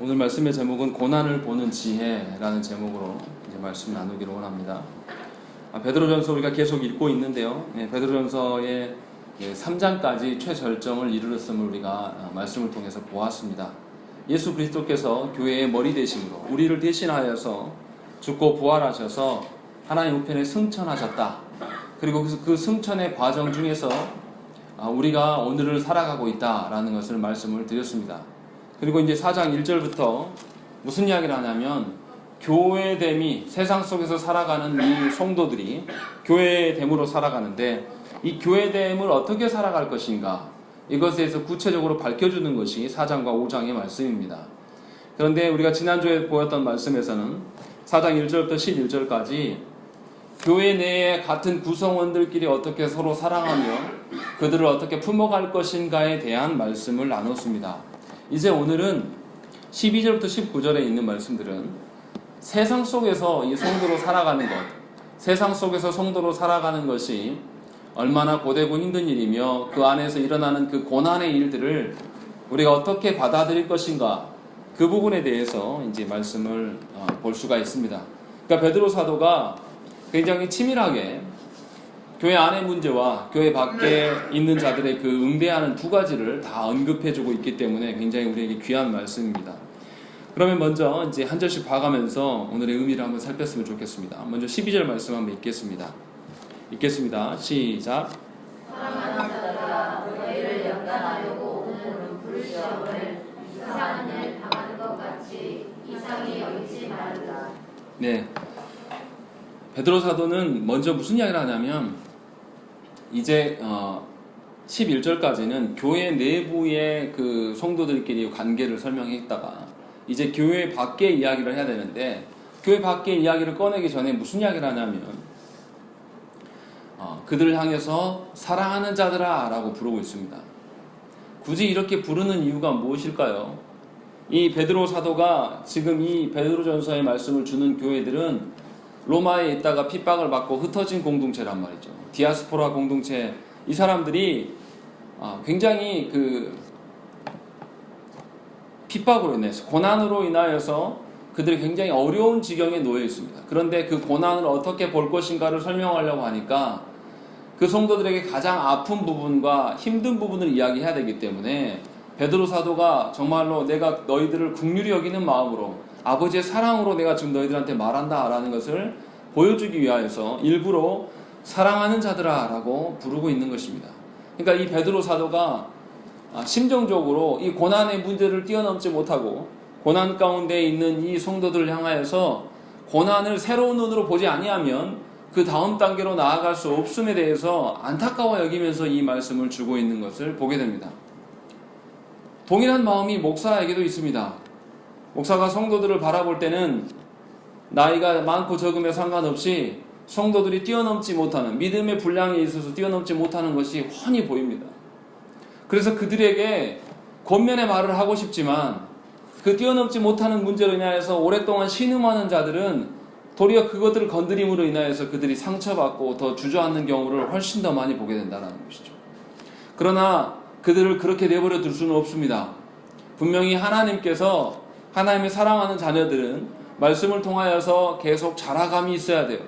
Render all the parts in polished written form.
오늘 말씀의 제목은 고난을 보는 지혜라는 제목으로 이제 말씀 나누기를 원합니다. 베드로전서 우리가 계속 읽고 있는데요. 베드로전서의 3장까지 최절정을 이르렀음을 우리가 말씀을 통해서 보았습니다. 예수 그리스도께서 교회의 머리 되심으로 우리를 대신하여서 죽고 부활하셔서 하나님 우편에 승천하셨다. 그리고 그 승천의 과정 중에서 우리가 오늘을 살아가고 있다라는 것을 말씀을 드렸습니다. 그리고 이제 4장 1절부터 무슨 이야기를 하냐면 교회됨이 세상 속에서 살아가는 이 성도들이 교회됨으로 살아가는데 이 교회됨을 어떻게 살아갈 것인가 이것에 대해서 구체적으로 밝혀주는 것이 4장과 5장의 말씀입니다. 그런데 우리가 지난주에 보였던 말씀에서는 4장 1절부터 11절까지 교회 내에 같은 구성원들끼리 어떻게 서로 사랑하며 그들을 어떻게 품어갈 것인가에 대한 말씀을 나눴습니다. 이제 오늘은 12절부터 19절에 있는 말씀들은 세상 속에서 이 성도로 살아가는 것, 세상 속에서 성도로 살아가는 것이 얼마나 고되고 힘든 일이며 그 안에서 일어나는 그 고난의 일들을 우리가 어떻게 받아들일 것인가 그 부분에 대해서 이제 말씀을 볼 수가 있습니다. 그러니까 베드로 사도가 굉장히 치밀하게 교회 안의 문제와 교회 밖에 있는 자들의 그 응대하는 두 가지를 다 언급해주고 있기 때문에 굉장히 우리에게 귀한 말씀입니다. 그러면 먼저 이제 한 절씩 봐가면서 오늘의 의미를 한번 살폈으면 좋겠습니다. 먼저 12절 말씀 한번 읽겠습니다. 시작. 사랑하는 자들아, 너희를 연단하려고 오는 불시험을 이상한 일 당하는 것 같이 이상히 여기지 말라. 네. 베드로 사도는 먼저 무슨 이야기를 하냐면 이제 11절까지는 교회 내부의 그 성도들끼리 관계를 설명했다가 이제 교회 밖의 이야기를 해야 되는데 교회 밖의 이야기를 꺼내기 전에 무슨 이야기를 하냐면 그들을 향해서 사랑하는 자들아 라고 부르고 있습니다. 굳이 이렇게 부르는 이유가 무엇일까요? 이 베드로 사도가 지금 이 베드로전서의 말씀을 주는 교회들은 로마에 있다가 핍박을 받고 흩어진 공동체란 말이죠. 디아스포라 공동체, 이 사람들이 굉장히 그 핍박으로 인해서 고난으로 인하여서 그들이 굉장히 어려운 지경에 놓여 있습니다. 그런데 그 고난을 어떻게 볼 것인가를 설명하려고 하니까 그 성도들에게 가장 아픈 부분과 힘든 부분을 이야기해야 되기 때문에 베드로 사도가 정말로 내가 너희들을 긍휼히 여기는 마음으로 아버지의 사랑으로 내가 지금 너희들한테 말한다 라는 것을 보여주기 위하여서 일부러 사랑하는 자들아 라고 부르고 있는 것입니다. 그러니까 이 베드로 사도가 심정적으로 이 고난의 문제를 뛰어넘지 못하고 고난 가운데 있는 이 성도들을 향하여서 고난을 새로운 눈으로 보지 아니하면 그 다음 단계로 나아갈 수 없음에 대해서 안타까워 여기면서 이 말씀을 주고 있는 것을 보게 됩니다. 동일한 마음이 목사에게도 있습니다. 목사가 성도들을 바라볼 때는 나이가 많고 적음에 상관없이 성도들이 뛰어넘지 못하는 믿음의 분량에 있어서 뛰어넘지 못하는 것이 훤히 보입니다. 그래서 그들에게 권면의 말을 하고 싶지만 그 뛰어넘지 못하는 문제로 인하여서 오랫동안 신음하는 자들은 도리어 그것들을 건드림으로 인하여서 그들이 상처받고 더 주저앉는 경우를 훨씬 더 많이 보게 된다는 것이죠. 그러나 그들을 그렇게 내버려 둘 수는 없습니다. 분명히 하나님께서 하나님의 사랑하는 자녀들은 말씀을 통하여서 계속 자라감이 있어야 돼요.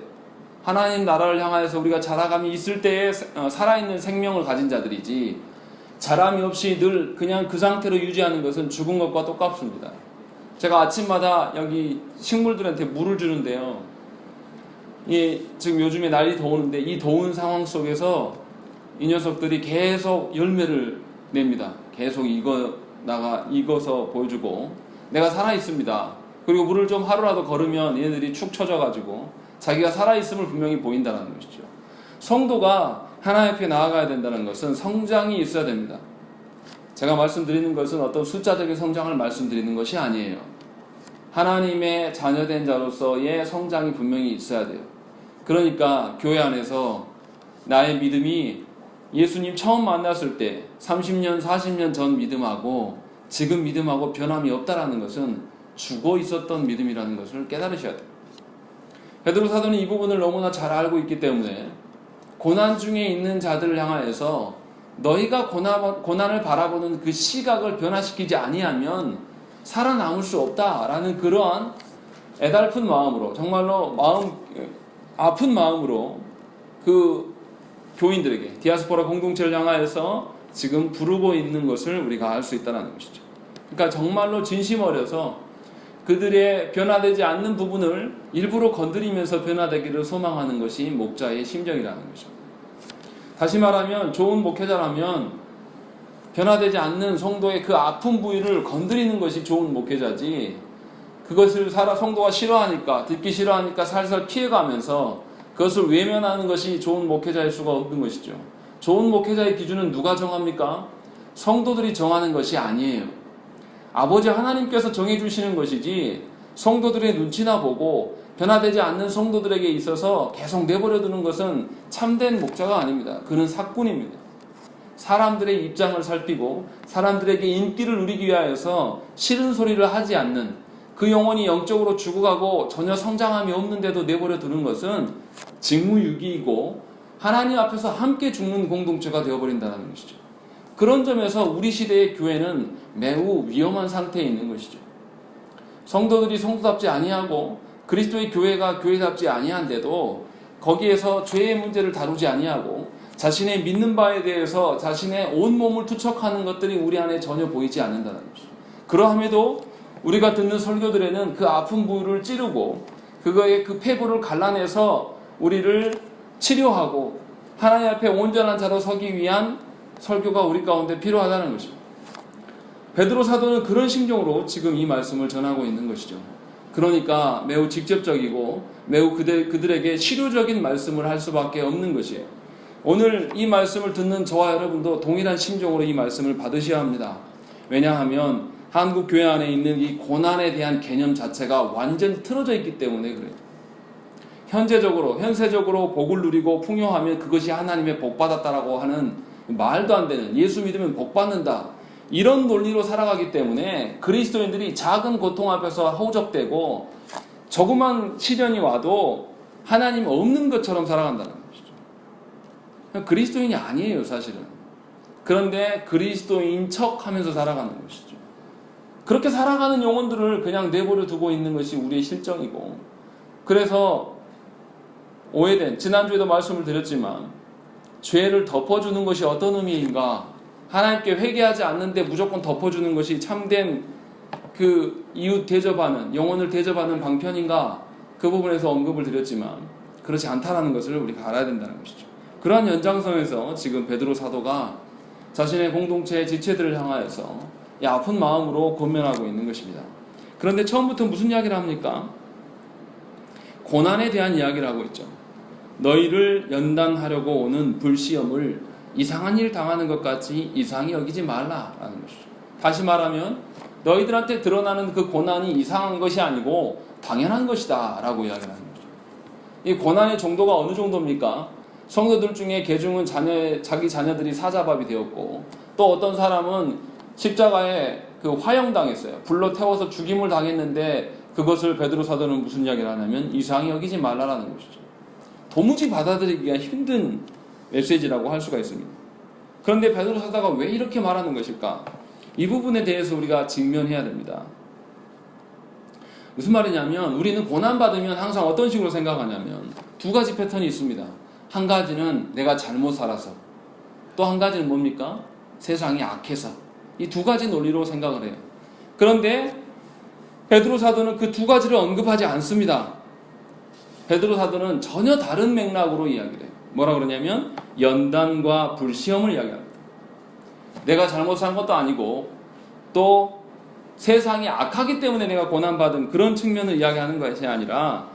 하나님 나라를 향하여서 우리가 자라감이 있을 때에 살아있는 생명을 가진 자들이지 자람이 없이 늘 그냥 그 상태로 유지하는 것은 죽은 것과 똑같습니다. 제가 아침마다 여기 식물들한테 물을 주는데요. 지금 요즘에 날이 더우는데 이 더운 상황 속에서 이 녀석들이 계속 열매를 냅니다. 계속 익어서 보여주고 내가 살아있습니다. 그리고 물을 좀 하루라도 걸으면 얘네들이 축 처져가지고 자기가 살아있음을 분명히 보인다는 것이죠. 성도가 하나님 앞에 나아가야 된다는 것은 성장이 있어야 됩니다. 제가 말씀드리는 것은 어떤 숫자적인 성장을 말씀드리는 것이 아니에요. 하나님의 자녀된 자로서의 성장이 분명히 있어야 돼요. 그러니까 교회 안에서 나의 믿음이 예수님 처음 만났을 때 30년, 40년 전 믿음하고 지금 믿음하고 변함이 없다라는 것은 죽어 있었던 믿음이라는 것을 깨달으셔야 돼요. 베드로 사도는 이 부분을 너무나 잘 알고 있기 때문에 고난 중에 있는 자들을 향하여서 너희가 고난을 바라보는 그 시각을 변화시키지 아니하면 살아남을 수 없다라는 그러한 애달픈 마음으로, 정말로 아픈 마음으로 그 교인들에게, 디아스포라 공동체를 향하여서 지금 부르고 있는 것을 우리가 알 수 있다는 것이죠. 그러니까 정말로 진심 어려서 그들의 변화되지 않는 부분을 일부러 건드리면서 변화되기를 소망하는 것이 목자의 심정이라는 것입니다. 다시 말하면 좋은 목회자라면 변화되지 않는 성도의 그 아픈 부위를 건드리는 것이 좋은 목회자지, 그것을 성도가 싫어하니까, 듣기 싫어하니까 살살 피해가면서 그것을 외면하는 것이 좋은 목회자일 수가 없는 것이죠. 좋은 목회자의 기준은 누가 정합니까? 성도들이 정하는 것이 아니에요. 아버지 하나님께서 정해주시는 것이지, 성도들의 눈치나 보고 변화되지 않는 성도들에게 있어서 계속 내버려두는 것은 참된 목자가 아닙니다. 그는 사꾼입니다. 사람들의 입장을 살피고 사람들에게 인기를 누리기 위하여서 싫은 소리를 하지 않는, 그 영혼이 영적으로 죽어가고 전혀 성장함이 없는데도 내버려 두는 것은 직무유기이고 하나님 앞에서 함께 죽는 공동체가 되어버린다는 것이죠. 그런 점에서 우리 시대의 교회는 매우 위험한 상태에 있는 것이죠. 성도들이 성도답지 아니하고 그리스도의 교회가 교회답지 아니한데도 거기에서 죄의 문제를 다루지 아니하고 자신의 믿는 바에 대해서 자신의 온몸을 투척하는 것들이 우리 안에 전혀 보이지 않는다는 것이죠. 그러함에도 우리가 듣는 설교들에는 그 아픈 부위를 찌르고 그거의 그 폐부를 갈라내서 우리를 치료하고 하나님 앞에 온전한 자로 서기 위한 설교가 우리 가운데 필요하다는 것입니다. 베드로 사도는 그런 심정으로 지금 이 말씀을 전하고 있는 것이죠. 그러니까 매우 직접적이고 매우 그들에게 실효적인 말씀을 할 수밖에 없는 것이에요. 오늘 이 말씀을 듣는 저와 여러분도 동일한 심정으로 이 말씀을 받으셔야 합니다. 왜냐하면 한국 교회 안에 있는 이 고난에 대한 개념 자체가 완전히 틀어져 있기 때문에 그래요. 현세적으로 복을 누리고 풍요하면 그것이 하나님의 복 받았다라고 하는 말도 안 되는, 예수 믿으면 복 받는다, 이런 논리로 살아가기 때문에 그리스도인들이 작은 고통 앞에서 허우적대고 조그만 시련이 와도 하나님 없는 것처럼 살아간다는 것이죠. 그리스도인이 아니에요, 사실은. 그런데 그리스도인 척 하면서 살아가는 것이죠. 그렇게 살아가는 영혼들을 그냥 내버려 두고 있는 것이 우리의 실정이고, 그래서 오해된, 지난주에도 말씀을 드렸지만 죄를 덮어주는 것이 어떤 의미인가, 하나님께 회개하지 않는데 무조건 덮어주는 것이 참된 그 이웃 대접하는, 영혼을 대접하는 방편인가, 그 부분에서 언급을 드렸지만 그렇지 않다는 것을 우리가 알아야 된다는 것이죠. 그러한 연장선에서 지금 베드로 사도가 자신의 공동체의 지체들을 향하여서 이 아픈 마음으로 권면하고 있는 것입니다. 그런데 처음부터 무슨 이야기를 합니까? 고난에 대한 이야기를 하고 있죠. 너희를 연단하려고 오는 불시험을 이상한 일 당하는 것 같이 이상히 여기지 말라라는 것이죠. 다시 말하면 너희들한테 드러나는 그 고난이 이상한 것이 아니고 당연한 것이다 라고 이야기를 하는 거죠. 이 고난의 정도가 어느 정도입니까? 성도들 중에 개중은 자기 자녀들이 사자밥이 되었고, 또 어떤 사람은 십자가에 그 화형당했어요. 불로 태워서 죽임을 당했는데 그것을 베드로 사도는 무슨 이야기를 하냐면 이상히 여기지 말라라는 것이죠. 도무지 받아들이기가 힘든 메시지라고 할 수가 있습니다. 그런데 베드로 사도가 왜 이렇게 말하는 것일까? 이 부분에 대해서 우리가 직면해야 됩니다. 무슨 말이냐면, 우리는 고난받으면 항상 어떤 식으로 생각하냐면 두 가지 패턴이 있습니다. 한 가지는 내가 잘못 살아서, 또 한 가지는 뭡니까? 세상이 악해서. 이 두 가지 논리로 생각을 해요. 그런데 베드로 사도는 그 두 가지를 언급하지 않습니다. 베드로 사도는 전혀 다른 맥락으로 이야기를 해요. 뭐라 그러냐면 연단과 불시험을 이야기합니다. 내가 잘못 산 것도 아니고 또 세상이 악하기 때문에 내가 고난받은 그런 측면을 이야기하는 것이 아니라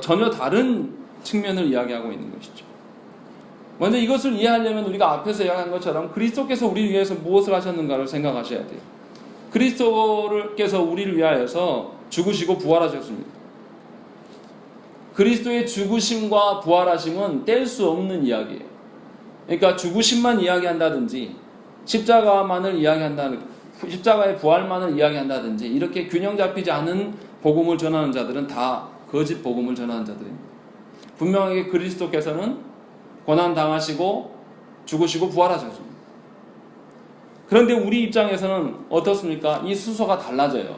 전혀 다른 측면을 이야기하고 있는 것이죠. 먼저 이것을 이해하려면 우리가 앞에서 이야기한 것처럼 그리스도께서 우리를 위해서 무엇을 하셨는가를 생각하셔야 돼요. 그리스도께서 우리를 위하여서 죽으시고 부활하셨습니다. 그리스도의 죽으심과 부활하심은 뗄 수 없는 이야기예요. 그러니까 죽으심만 이야기한다든지 십자가의 부활만을 이야기한다든지 이렇게 균형 잡히지 않은 복음을 전하는 자들은 다 거짓 복음을 전하는 자들입니다. 분명하게 그리스도께서는 고난 당하시고 죽으시고 부활하셨습니다. 그런데 우리 입장에서는 어떻습니까? 이 순서가 달라져요.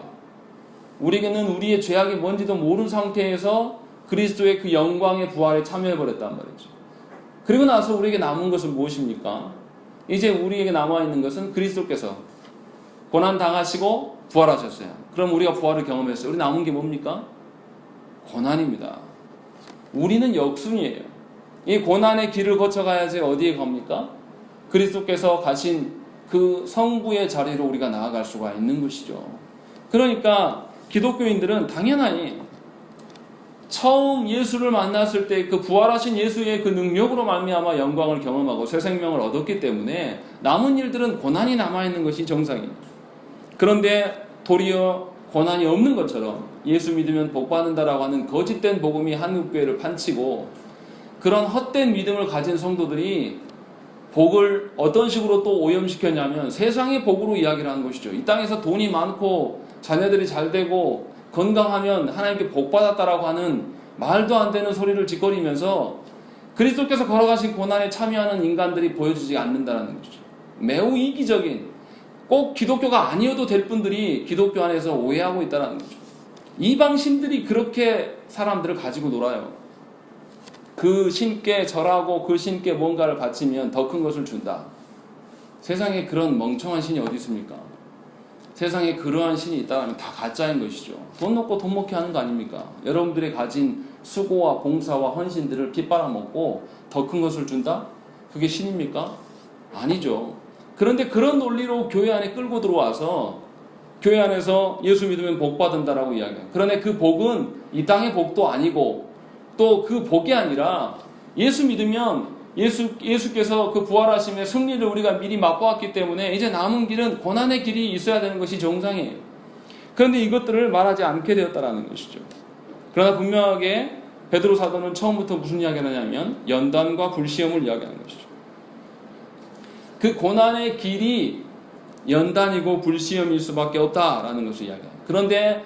우리에게는 우리의 죄악이 뭔지도 모르는 상태에서 그리스도의 그 영광의 부활에 참여해버렸단 말이죠. 그리고 나서 우리에게 남은 것은 무엇입니까? 이제 우리에게 남아있는 것은 그리스도께서 고난당하시고 부활하셨어요. 그럼 우리가 부활을 경험했어요. 우리 남은 게 뭡니까? 고난입니다. 우리는 역순이에요. 이 고난의 길을 거쳐가야지 어디에 갑니까? 그리스도께서 가신 그 성부의 자리로 우리가 나아갈 수가 있는 것이죠. 그러니까 기독교인들은 당연히 처음 예수를 만났을 때 그 부활하신 예수의 그 능력으로 말미암아 영광을 경험하고 새 생명을 얻었기 때문에 남은 일들은 고난이 남아있는 것이 정상입니다. 그런데 도리어 고난이 없는 것처럼 예수 믿으면 복 받는다라고 하는 거짓된 복음이 한국교회를 판치고 그런 헛된 믿음을 가진 성도들이 복을 어떤 식으로 또 오염시켰냐면 세상의 복으로 이야기를 하는 것이죠. 이 땅에서 돈이 많고 자녀들이 잘 되고 건강하면 하나님께 복 받았다라고 하는 말도 안 되는 소리를 짓거리면서 그리스도께서 걸어가신 고난에 참여하는 인간들이 보여주지 않는다는 것이죠. 매우 이기적인, 꼭 기독교가 아니어도 될 분들이 기독교 안에서 오해하고 있다는 거죠. 이방신들이 그렇게 사람들을 가지고 놀아요. 그 신께 절하고 그 신께 뭔가를 바치면 더 큰 것을 준다. 세상에 그런 멍청한 신이 어디 있습니까? 세상에 그러한 신이 있다면 다 가짜인 것이죠. 돈 놓고 돈 먹게 하는 거 아닙니까? 여러분들이 가진 수고와 봉사와 헌신들을 피 빨아먹고 더 큰 것을 준다? 그게 신입니까? 아니죠. 그런데 그런 논리로 교회 안에 끌고 들어와서 교회 안에서 예수 믿으면 복 받는다라고 이야기해요. 그런데 그 복은 이 땅의 복도 아니고 또 그 복이 아니라 예수 믿으면 예수께서 그 부활하심의 승리를 우리가 미리 맛보았기 때문에 이제 남은 길은 고난의 길이 있어야 되는 것이 정상이에요. 그런데 이것들을 말하지 않게 되었다는 것이죠. 그러나 분명하게 베드로 사도는 처음부터 무슨 이야기를 하냐면 연단과 불시험을 이야기하는 것이죠. 그 고난의 길이 연단이고 불시험일 수밖에 없다라는 것을 이야기합니다. 그런데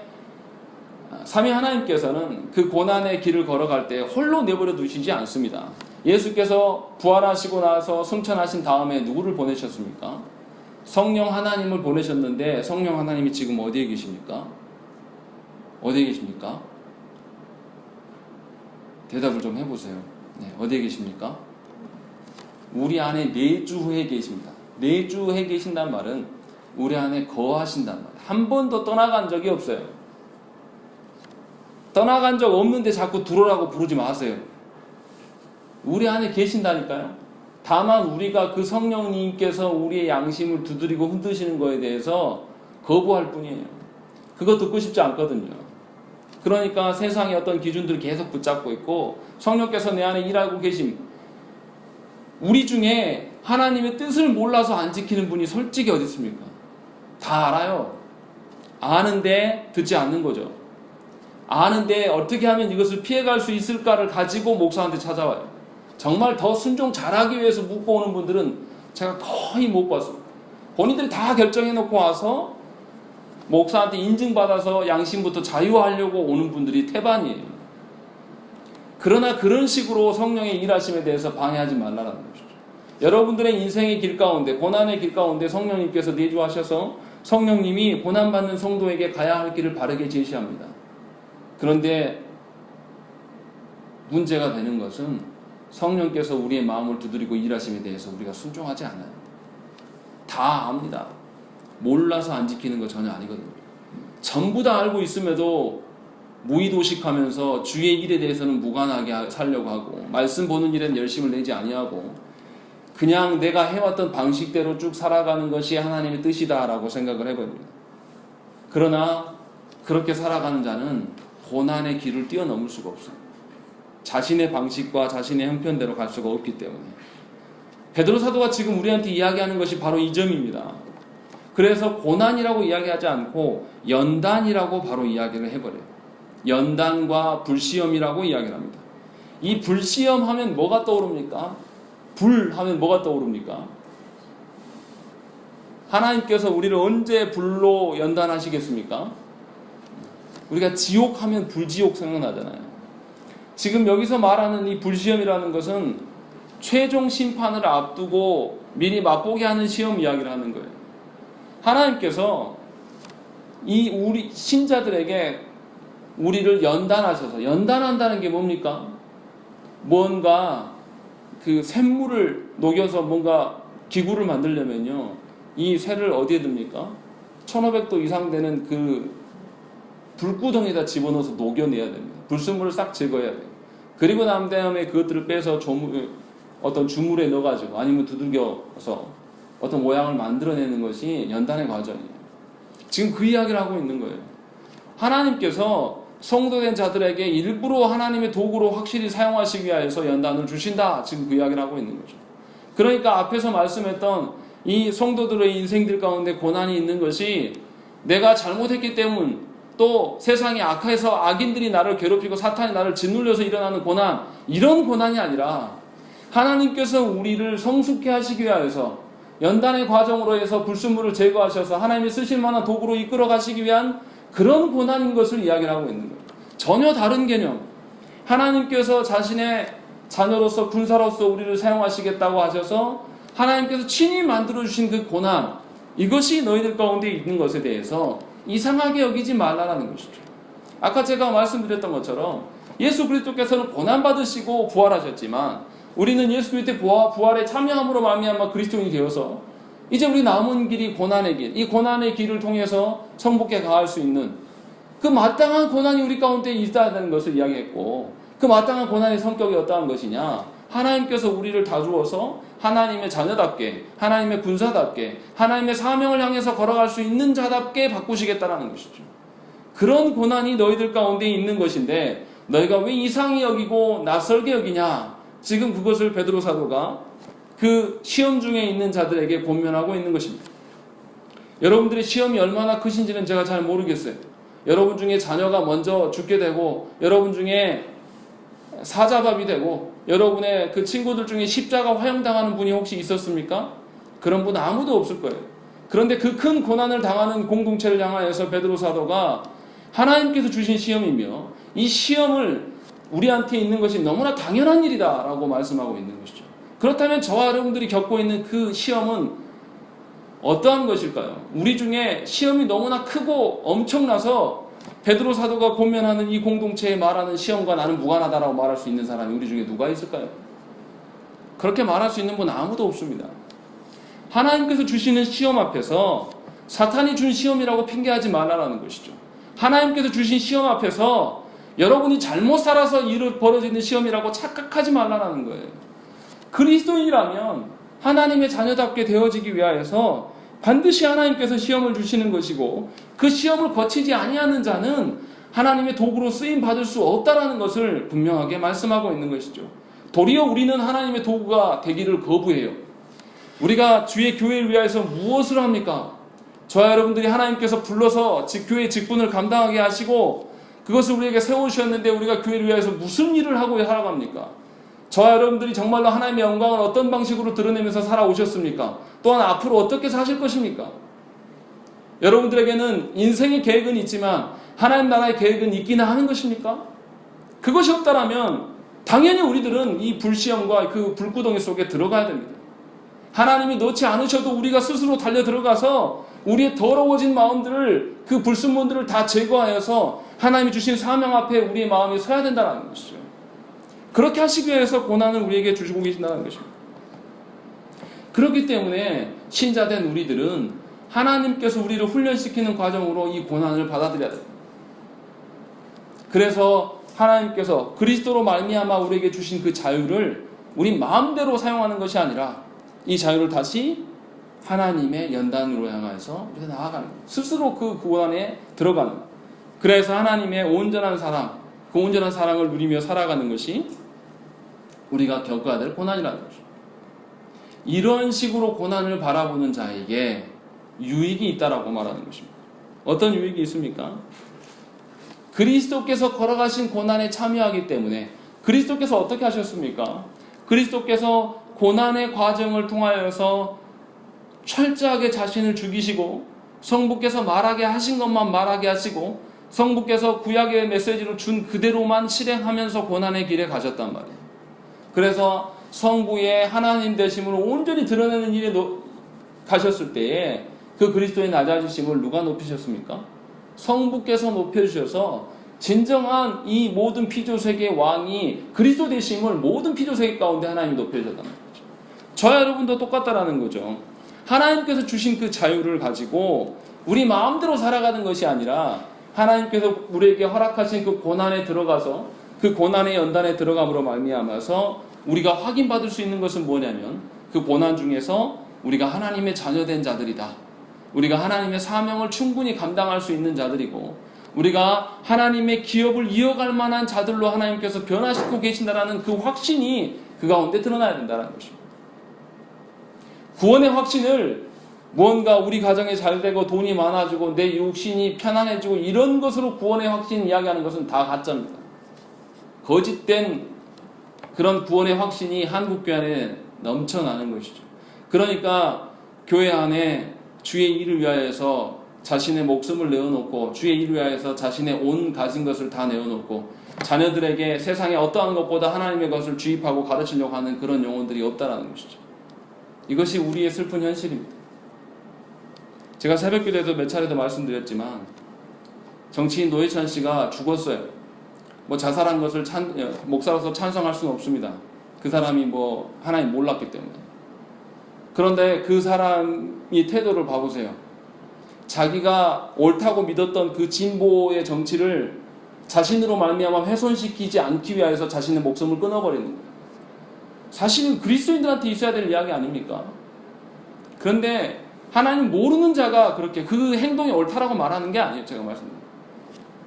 삼위 하나님께서는 그 고난의 길을 걸어갈 때 홀로 내버려 두시지 않습니다. 예수께서 부활하시고 나서 승천하신 다음에 누구를 보내셨습니까? 성령 하나님을 보내셨는데 성령 하나님이 지금 어디에 계십니까? 어디에 계십니까? 대답을 좀 해보세요. 네, 어디에 계십니까? 우리 안에 내주해 계십니다. 내주해 계신다는 말은 우리 안에 거하신다는 말. 한 번도 떠나간 적이 없어요. 떠나간 적 없는데 자꾸 들어오라고 부르지 마세요. 우리 안에 계신다니까요. 다만 우리가 그 성령님께서 우리의 양심을 두드리고 흔드시는 거에 대해서 거부할 뿐이에요. 그거 듣고 싶지 않거든요. 그러니까 세상의 어떤 기준들을 계속 붙잡고 있고 성령께서 내 안에 일하고 계심. 우리 중에 하나님의 뜻을 몰라서 안 지키는 분이 솔직히 어디 있습니까? 다 알아요. 아는데 듣지 않는 거죠. 아는데 어떻게 하면 이것을 피해갈 수 있을까를 가지고 목사한테 찾아와요. 정말 더 순종 잘하기 위해서 묻고 오는 분들은 제가 거의 못 봤습니다. 본인들이 다 결정해놓고 와서 목사한테 인증받아서 양심부터 자유하려고 오는 분들이 태반이에요. 그러나 그런 식으로 성령의 일하심에 대해서 방해하지 말라는 것이죠. 여러분들의 인생의 길 가운데, 고난의 길 가운데 성령님께서 내주하셔서 성령님이 고난받는 성도에게 가야 할 길을 바르게 제시합니다. 그런데 문제가 되는 것은 성령께서 우리의 마음을 두드리고 일하심에 대해서 우리가 순종하지 않아요. 다 압니다. 몰라서 안 지키는 거 전혀 아니거든요. 전부 다 알고 있음에도 무의도식하면서 주의 일에 대해서는 무관하게 살려고 하고 말씀 보는 일엔 열심을 내지 아니하고 그냥 내가 해왔던 방식대로 쭉 살아가는 것이 하나님의 뜻이다라고 생각을 해버립니다. 그러나 그렇게 살아가는 자는 고난의 길을 뛰어넘을 수가 없어요. 자신의 방식과 자신의 형편대로 갈 수가 없기 때문에. 베드로 사도가 지금 우리한테 이야기하는 것이 바로 이 점입니다. 그래서 고난이라고 이야기하지 않고 연단이라고 바로 이야기를 해버려요. 연단과 불시험이라고 이야기를 합니다. 이 불시험 하면 뭐가 떠오릅니까? 불 하면 뭐가 떠오릅니까? 하나님께서 우리를 언제 불로 연단하시겠습니까? 우리가 지옥 하면 불지옥 생각나잖아요. 지금 여기서 말하는 이 불시험이라는 것은 최종 심판을 앞두고 미리 맛보게 하는 시험 이야기를 하는 거예요. 하나님께서 이 우리 신자들에게 우리를 연단하셔서, 연단한다는 게 뭡니까? 뭔가 그 샘물을 녹여서 뭔가 기구를 만들려면요, 이 쇠를 어디에 둡니까? 1500도 이상 되는 그 불구덩이에다 집어넣어서 녹여내야 됩니다. 불순물을 싹 제거해야 돼요. 그리고 난 다음에 그것들을 빼서 어떤 주물에 넣어가지고 아니면 두들겨서 어떤 모양을 만들어내는 것이 연단의 과정이에요. 지금 그 이야기를 하고 있는 거예요. 하나님께서 성도된 자들에게 일부러 하나님의 도구로 확실히 사용하시기 위해서 연단을 주신다. 지금 그 이야기를 하고 있는 거죠. 그러니까 앞에서 말씀했던 이 성도들의 인생들 가운데 고난이 있는 것이 내가 잘못했기 때문, 또 세상이 악해서 악인들이 나를 괴롭히고 사탄이 나를 짓눌려서 일어나는 고난, 이런 고난이 아니라 하나님께서 우리를 성숙케 하시기 위하여서 연단의 과정으로 해서 불순물을 제거하셔서 하나님이 쓰실 만한 도구로 이끌어 가시기 위한 그런 고난인 것을 이야기를 하고 있는 거예요. 전혀 다른 개념. 하나님께서 자신의 자녀로서 군사로서 우리를 사용하시겠다고 하셔서 하나님께서 친히 만들어주신 그 고난, 이것이 너희들 가운데 있는 것에 대해서 이상하게 여기지 말라라는 것이죠. 아까 제가 말씀드렸던 것처럼 예수 그리스도께서는 고난받으시고 부활하셨지만 우리는 예수 그리스도의 부활에 참여함으로 말미암아 그리스도인이 되어서 이제 우리 남은 길이 고난의 길, 이 고난의 길을 통해서 성복에 가할 수 있는 그 마땅한 고난이 우리 가운데 있다는 것을 이야기했고, 그 마땅한 고난의 성격이 어떠한 것이냐, 하나님께서 우리를 다루어서 하나님의 자녀답게, 하나님의 군사답게, 하나님의 사명을 향해서 걸어갈 수 있는 자답게 바꾸시겠다는 것이죠. 그런 고난이 너희들 가운데 있는 것인데 너희가 왜 이상히 여기고 낯설게 여기냐, 지금 그것을 베드로 사도가 그 시험 중에 있는 자들에게 권면하고 있는 것입니다. 여러분들의 시험이 얼마나 크신지는 제가 잘 모르겠어요. 여러분 중에 자녀가 먼저 죽게 되고, 여러분 중에 사자밥이 되고, 여러분의 그 친구들 중에 십자가 화형당하는 분이 혹시 있었습니까? 그런 분 아무도 없을 거예요. 그런데 그 큰 고난을 당하는 공동체를 향하여서 베드로 사도가 하나님께서 주신 시험이며 이 시험을 우리한테 있는 것이 너무나 당연한 일이다라고 말씀하고 있는 것이죠. 그렇다면 저와 여러분들이 겪고 있는 그 시험은 어떠한 것일까요? 우리 중에 시험이 너무나 크고 엄청나서 베드로 사도가 권면하는 이 공동체에 말하는 시험과 나는 무관하다라고 말할 수 있는 사람이 우리 중에 누가 있을까요? 그렇게 말할 수 있는 분 아무도 없습니다. 하나님께서 주시는 시험 앞에서 사탄이 준 시험이라고 핑계하지 말라라는 것이죠. 하나님께서 주신 시험 앞에서 여러분이 잘못 살아서 벌어지는 시험이라고 착각하지 말라라는 거예요. 그리스도인이라면 하나님의 자녀답게 되어지기 위하여서 반드시 하나님께서 시험을 주시는 것이고, 그 시험을 거치지 아니하는 자는 하나님의 도구로 쓰임 받을 수 없다라는 것을 분명하게 말씀하고 있는 것이죠. 도리어 우리는 하나님의 도구가 되기를 거부해요. 우리가 주의 교회를 위하여서 무엇을 합니까? 저와 여러분들이 하나님께서 불러서 교회의 직분을 감당하게 하시고 그것을 우리에게 세우셨는데 우리가 교회를 위하여서 무슨 일을 하고 살아갑니까? 저와 여러분들이 정말로 하나님의 영광을 어떤 방식으로 드러내면서 살아오셨습니까? 또한 앞으로 어떻게 사실 것입니까? 여러분들에게는 인생의 계획은 있지만 하나님 나라의 계획은 있기나 하는 것입니까? 그것이 없다라면 당연히 우리들은 이 불시험과 그 불구덩이 속에 들어가야 됩니다. 하나님이 넣지 않으셔도 우리가 스스로 달려 들어가서 우리의 더러워진 마음들을, 그 불순물들을 다 제거하여서 하나님이 주신 사명 앞에 우리의 마음이 서야 된다는 것이죠. 그렇게 하시기 위해서 고난을 우리에게 주시고 계신다는 것입니다. 그렇기 때문에 신자된 우리들은 하나님께서 우리를 훈련시키는 과정으로 이 고난을 받아들여야 됩니다. 그래서 하나님께서 그리스도로 말미암아 우리에게 주신 그 자유를 우리 마음대로 사용하는 것이 아니라 이 자유를 다시 하나님의 연단으로 향해서 우리가 나아가는 거예요. 스스로 그 고난에 들어가는 거예요. 그래서 하나님의 온전한 사랑, 그 온전한 사랑을 누리며 살아가는 것이 우리가 겪어야 될 고난이라는 거죠. 이런 식으로 고난을 바라보는 자에게 유익이 있다라고 말하는 것입니다. 어떤 유익이 있습니까? 그리스도께서 걸어가신 고난에 참여하기 때문에, 그리스도께서 어떻게 하셨습니까? 그리스도께서 고난의 과정을 통하여서 철저하게 자신을 죽이시고 성부께서 말하게 하신 것만 말하게 하시고 성부께서 구약의 메시지를 준 그대로만 실행하면서 고난의 길에 가셨단 말이에요. 그래서 성부의 하나님 되심을 온전히 드러내는 일에 가셨을 때에 그 그리스도의 낮아지심을 누가 높이셨습니까? 성부께서 높여주셔서 진정한 이 모든 피조세계의 왕이 그리스도 되심을 모든 피조세계 가운데 하나님이 높여주셨다는 거죠. 저와 여러분도 똑같다라는 거죠. 하나님께서 주신 그 자유를 가지고 우리 마음대로 살아가는 것이 아니라 하나님께서 우리에게 허락하신 그 고난에 들어가서 그 고난의 연단에 들어감으로 말미암아서 우리가 확인받을 수 있는 것은 뭐냐면 그 고난 중에서 우리가 하나님의 자녀된 자들이다. 우리가 하나님의 사명을 충분히 감당할 수 있는 자들이고 우리가 하나님의 기업을 이어갈 만한 자들로 하나님께서 변화시키고 계신다라는 그 확신이 그 가운데 드러나야 된다는 것입니다. 구원의 확신을 무언가 우리 가정이 잘 되고 돈이 많아지고 내 육신이 편안해지고 이런 것으로 구원의 확신 이야기하는 것은 다 가짜입니다. 거짓된 그런 구원의 확신이 한국교회 안에 넘쳐나는 것이죠. 그러니까 교회 안에 주의 일을 위하여서 자신의 목숨을 내어놓고 주의 일을 위하여서 자신의 온 가진 것을 다 내어놓고 자녀들에게 세상에 어떠한 것보다 하나님의 것을 주입하고 가르치려고 하는 그런 영혼들이 없다라는 것이죠. 이것이 우리의 슬픈 현실입니다. 제가 새벽기도에도 몇 차례도 말씀드렸지만 정치인 노회찬 씨가 죽었어요. 뭐 자살한 것을 목사로서 찬성할 수는 없습니다. 그 사람이 하나님 몰랐기 때문에. 그런데 그 사람이 태도를 봐보세요. 자기가 옳다고 믿었던 그 진보의 정치를 자신으로 말미암아 훼손시키지 않기 위해서 자신의 목숨을 끊어버리는 거예요. 사실은 그리스도인들한테 있어야 될 이야기 아닙니까? 그런데 하나님 모르는 자가 그렇게 그 행동이 옳다라고 말하는 게 아니에요. 제가 말씀드립니다.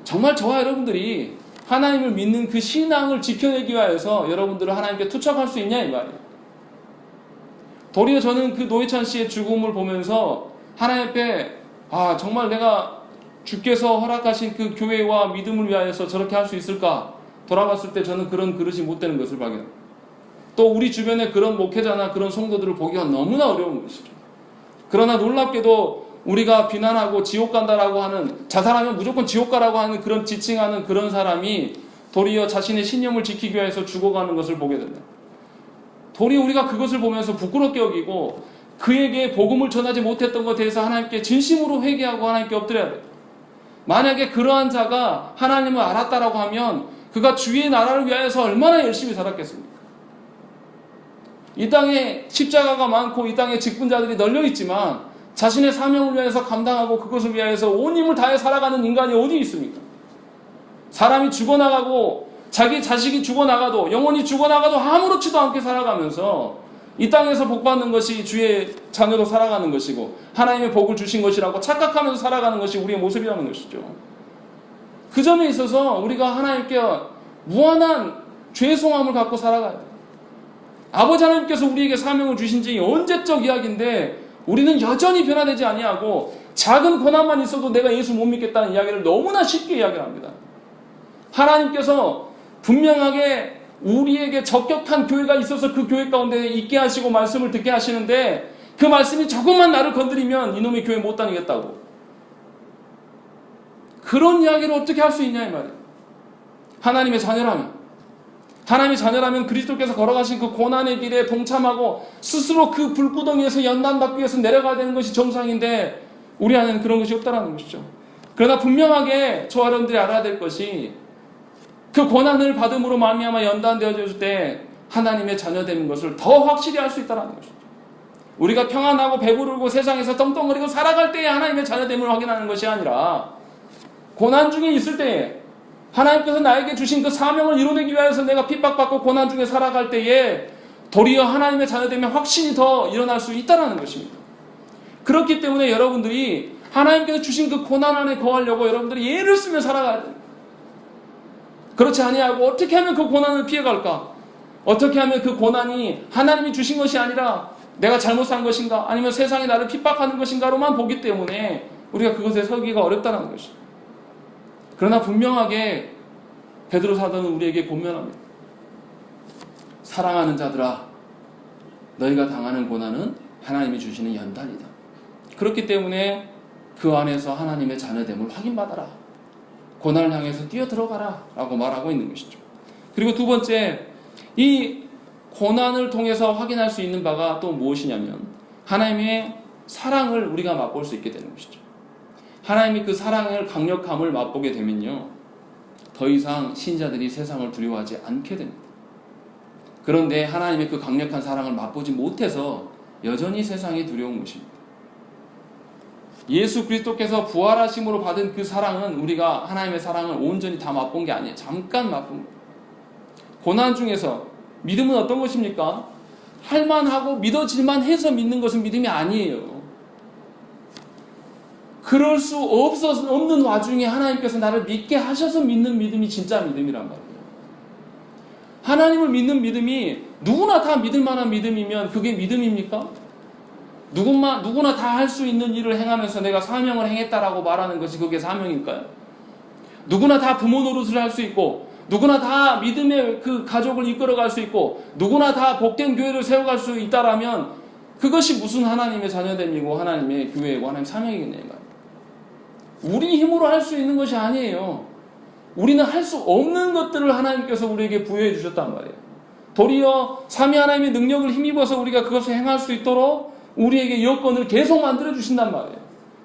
정말 저와 여러분들이 하나님을 믿는 그 신앙을 지켜내기 위해서 여러분들을 하나님께 투척할 수 있냐 이 말이에요. 도리어 저는 그 노회찬 씨의 죽음을 보면서 하나님 앞에 정말 내가 주께서 허락하신 그 교회와 믿음을 위하여서 저렇게 할 수 있을까? 돌아봤을 때 저는 그런 그릇이 못 되는 것을 발견합니다. 또 우리 주변에 그런 목회자나 그런 성도들을 보기가 너무나 어려운 것이죠. 그러나 놀랍게도 우리가 비난하고 지옥 간다라고 하는 자살하면 무조건 지옥 가라고 하는 그런 지칭하는 그런 사람이 도리어 자신의 신념을 지키기 위해서 죽어가는 것을 보게 된다. 도리어 우리가 그것을 보면서 부끄럽게 여기고 그에게 복음을 전하지 못했던 것에 대해서 하나님께 진심으로 회개하고 하나님께 엎드려야 돼요. 만약에 그러한 자가 하나님을 알았다라고 하면 그가 주의 나라를 위하여서 얼마나 열심히 살았겠습니까? 이 땅에 십자가가 많고 이 땅에 직분자들이 널려있지만 자신의 사명을 위해서 감당하고 그것을 위하여서 온 힘을 다해 살아가는 인간이 어디 있습니까? 사람이 죽어나가고 자기 자식이 죽어나가도 영혼이 죽어나가도 아무렇지도 않게 살아가면서 이 땅에서 복받는 것이 주의 자녀로 살아가는 것이고 하나님의 복을 주신 것이라고 착각하면서 살아가는 것이 우리의 모습이라는 것이죠. 그 점에 있어서 우리가 하나님께 무한한 죄송함을 갖고 살아가야 돼요. 아버지 하나님께서 우리에게 사명을 주신 지 언제적 이야기인데 우리는 여전히 변화되지 아니하고 작은 고난만 있어도 내가 예수 못 믿겠다는 이야기를 너무나 쉽게 이야기합니다. 하나님께서 분명하게 우리에게 적격한 교회가 있어서 그 교회 가운데 있게 하시고 말씀을 듣게 하시는데 그 말씀이 조금만 나를 건드리면 이놈의 교회 못 다니겠다고. 그런 이야기를 어떻게 할 수 있냐 이 말이에요. 하나님의 자녀라면 그리스도께서 걸어가신 그 고난의 길에 동참하고 스스로 그 불구덩이에서 연단받기 위해서 내려가야 되는 것이 정상인데 우리 안에는 그런 것이 없다는 것이죠. 그러나 분명하게 저와 여러분들이 알아야 될 것이 그 고난을 받음으로 말미암아 연단되어질 때 하나님의 자녀되는 것을 더 확실히 알 수 있다는 것이죠. 우리가 평안하고 배부르고 세상에서 떵떵거리고 살아갈 때에 하나님의 자녀됨을 확인하는 것이 아니라 고난 중에 있을 때에 하나님께서 나에게 주신 그 사명을 이루기 위해서 내가 핍박받고 고난 중에 살아갈 때에 도리어 하나님의 자녀됨의 확신이 더 일어날 수 있다는 것입니다. 그렇기 때문에 여러분들이 하나님께서 주신 그 고난 안에 거하려고 여러분들이 예를 쓰며 살아가야 돼요. 그렇지 아니하고 어떻게 하면 그 고난을 피해갈까? 어떻게 하면 그 고난이 하나님이 주신 것이 아니라 내가 잘못 산 것인가? 아니면 세상이 나를 핍박하는 것인가로만 보기 때문에 우리가 그것에 서기가 어렵다는 것입니다. 그러나 분명하게 베드로 사도는 우리에게 권면합니다. 사랑하는 자들아, 너희가 당하는 고난은 하나님이 주시는 연단이다. 그렇기 때문에 그 안에서 하나님의 자녀됨을 확인받아라. 고난을 향해서 뛰어들어가라 라고 말하고 있는 것이죠. 그리고 두 번째, 이 고난을 통해서 확인할 수 있는 바가 또 무엇이냐면 하나님의 사랑을 우리가 맛볼 수 있게 되는 것이죠. 하나님이 그 사랑의 강력함을 맛보게 되면요, 더 이상 신자들이 세상을 두려워하지 않게 됩니다. 그런데 하나님의 그 강력한 사랑을 맛보지 못해서 여전히 세상이 두려운 것입니다. 예수 그리스도께서 부활하심으로 받은 그 사랑은 우리가 하나님의 사랑을 온전히 다 맛본 게 아니에요. 잠깐 맛본 거예요. 고난 중에서 믿음은 어떤 것입니까? 할만하고 믿어질만 해서 믿는 것은 믿음이 아니에요. 그럴 수 없는 와중에 하나님께서 나를 믿게 하셔서 믿는 믿음이 진짜 믿음이란 말이에요. 하나님을 믿는 믿음이 누구나 다 믿을 만한 믿음이면 그게 믿음입니까? 누구나 다 할 수 있는 일을 행하면서 내가 사명을 행했다라고 말하는 것이 그게 사명일까요? 누구나 다 부모 노릇을 할 수 있고, 누구나 다 믿음의 그 가족을 이끌어갈 수 있고, 누구나 다 복된 교회를 세워갈 수 있다라면 그것이 무슨 하나님의 자녀됨이고 하나님의 교회이고 하나님의 사명이겠네요. 우리 힘으로 할 수 있는 것이 아니에요. 우리는 할 수 없는 것들을 하나님께서 우리에게 부여해 주셨단 말이에요. 도리어 삼위 하나님의 능력을 힘입어서 우리가 그것을 행할 수 있도록 우리에게 여건을 계속 만들어 주신단 말이에요.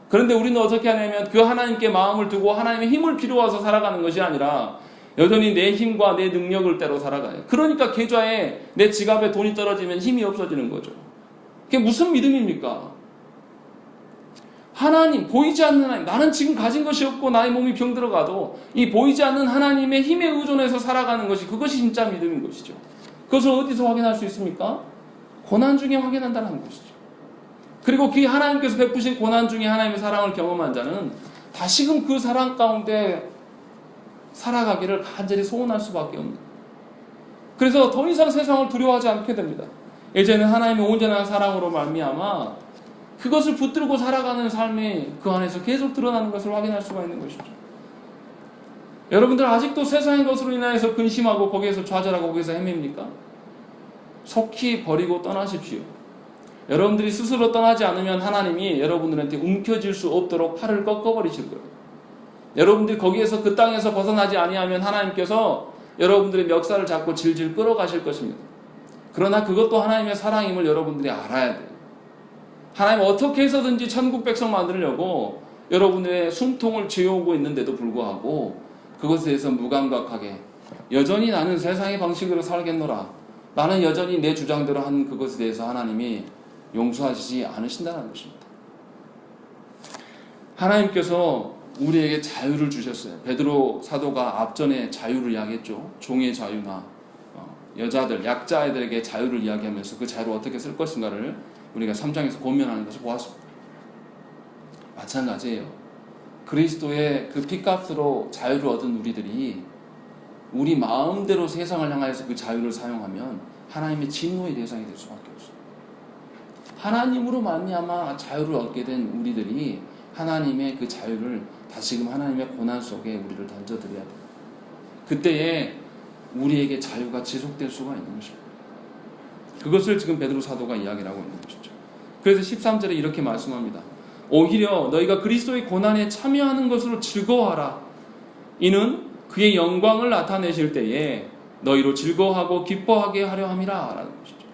그런데 우리는 어떻게 하냐면 그 하나님께 마음을 두고 하나님의 힘을 빌어와서 살아가는 것이 아니라 여전히 내 힘과 내 능력을 때로 살아가요. 그러니까 계좌에 내 지갑에 돈이 떨어지면 힘이 없어지는 거죠. 그게 무슨 믿음입니까? 하나님, 보이지 않는 하나님, 나는 지금 가진 것이 없고 나의 몸이 병들어가도 이 보이지 않는 하나님의 힘에 의존해서 살아가는 것이, 그것이 진짜 믿음인 것이죠. 그것을 어디서 확인할 수 있습니까? 고난 중에 확인한다는 것이죠. 그리고 그 하나님께서 베푸신 고난 중에 하나님의 사랑을 경험한 자는 다시금 그 사랑 가운데 살아가기를 간절히 소원할 수밖에 없는, 그래서 더 이상 세상을 두려워하지 않게 됩니다. 이제는 하나님의 온전한 사랑으로 말미암아 그것을 붙들고 살아가는 삶이 그 안에서 계속 드러나는 것을 확인할 수가 있는 것이죠. 여러분들 아직도 세상의 것으로 인하여서 근심하고 거기에서 좌절하고 거기에서 헤맵니까? 속히 버리고 떠나십시오. 여러분들이 스스로 떠나지 않으면 하나님이 여러분들한테 움켜질 수 없도록 팔을 꺾어버리실 거예요. 여러분들이 거기에서 그 땅에서 벗어나지 아니하면 하나님께서 여러분들의 멱살을 잡고 질질 끌어가실 것입니다. 그러나 그것도 하나님의 사랑임을 여러분들이 알아야 돼요. 하나님 어떻게 해서든지 천국 백성 만들려고 여러분의 숨통을 쥐어오고 있는데도 불구하고 그것에 대해서 무감각하게 여전히 나는 세상의 방식으로 살겠노라, 나는 여전히 내 주장대로 한 그것에 대해서 하나님이 용서하시지 않으신다는 것입니다. 하나님께서 우리에게 자유를 주셨어요. 베드로 사도가 앞전에 자유를 이야기했죠. 종의 자유나 여자들, 약자애들에게 자유를 이야기하면서 그 자유를 어떻게 쓸 것인가를 우리가 3장에서 고민하는 것을 보았습니다. 마찬가지예요. 그리스도의 그 피값으로 자유를 얻은 우리들이 우리 마음대로 세상을 향하여서 그 자유를 사용하면 하나님의 진노의 대상이 될 수밖에 없어요. 하나님으로 말미암아 자유를 얻게 된 우리들이 하나님의 그 자유를 다시금 하나님의 고난 속에 우리를 던져드려야 돼요. 그때에 우리에게 자유가 지속될 수가 있는 것입니다. 그것을 지금 베드로 사도가 이야기를 하고 있는 것이죠. 그래서 13절에 이렇게 말씀합니다. 오히려 너희가 그리스도의 고난에 참여하는 것으로 즐거워하라. 이는 그의 영광을 나타내실 때에 너희로 즐거워하고 기뻐하게 하려 함이라 라는 것이죠.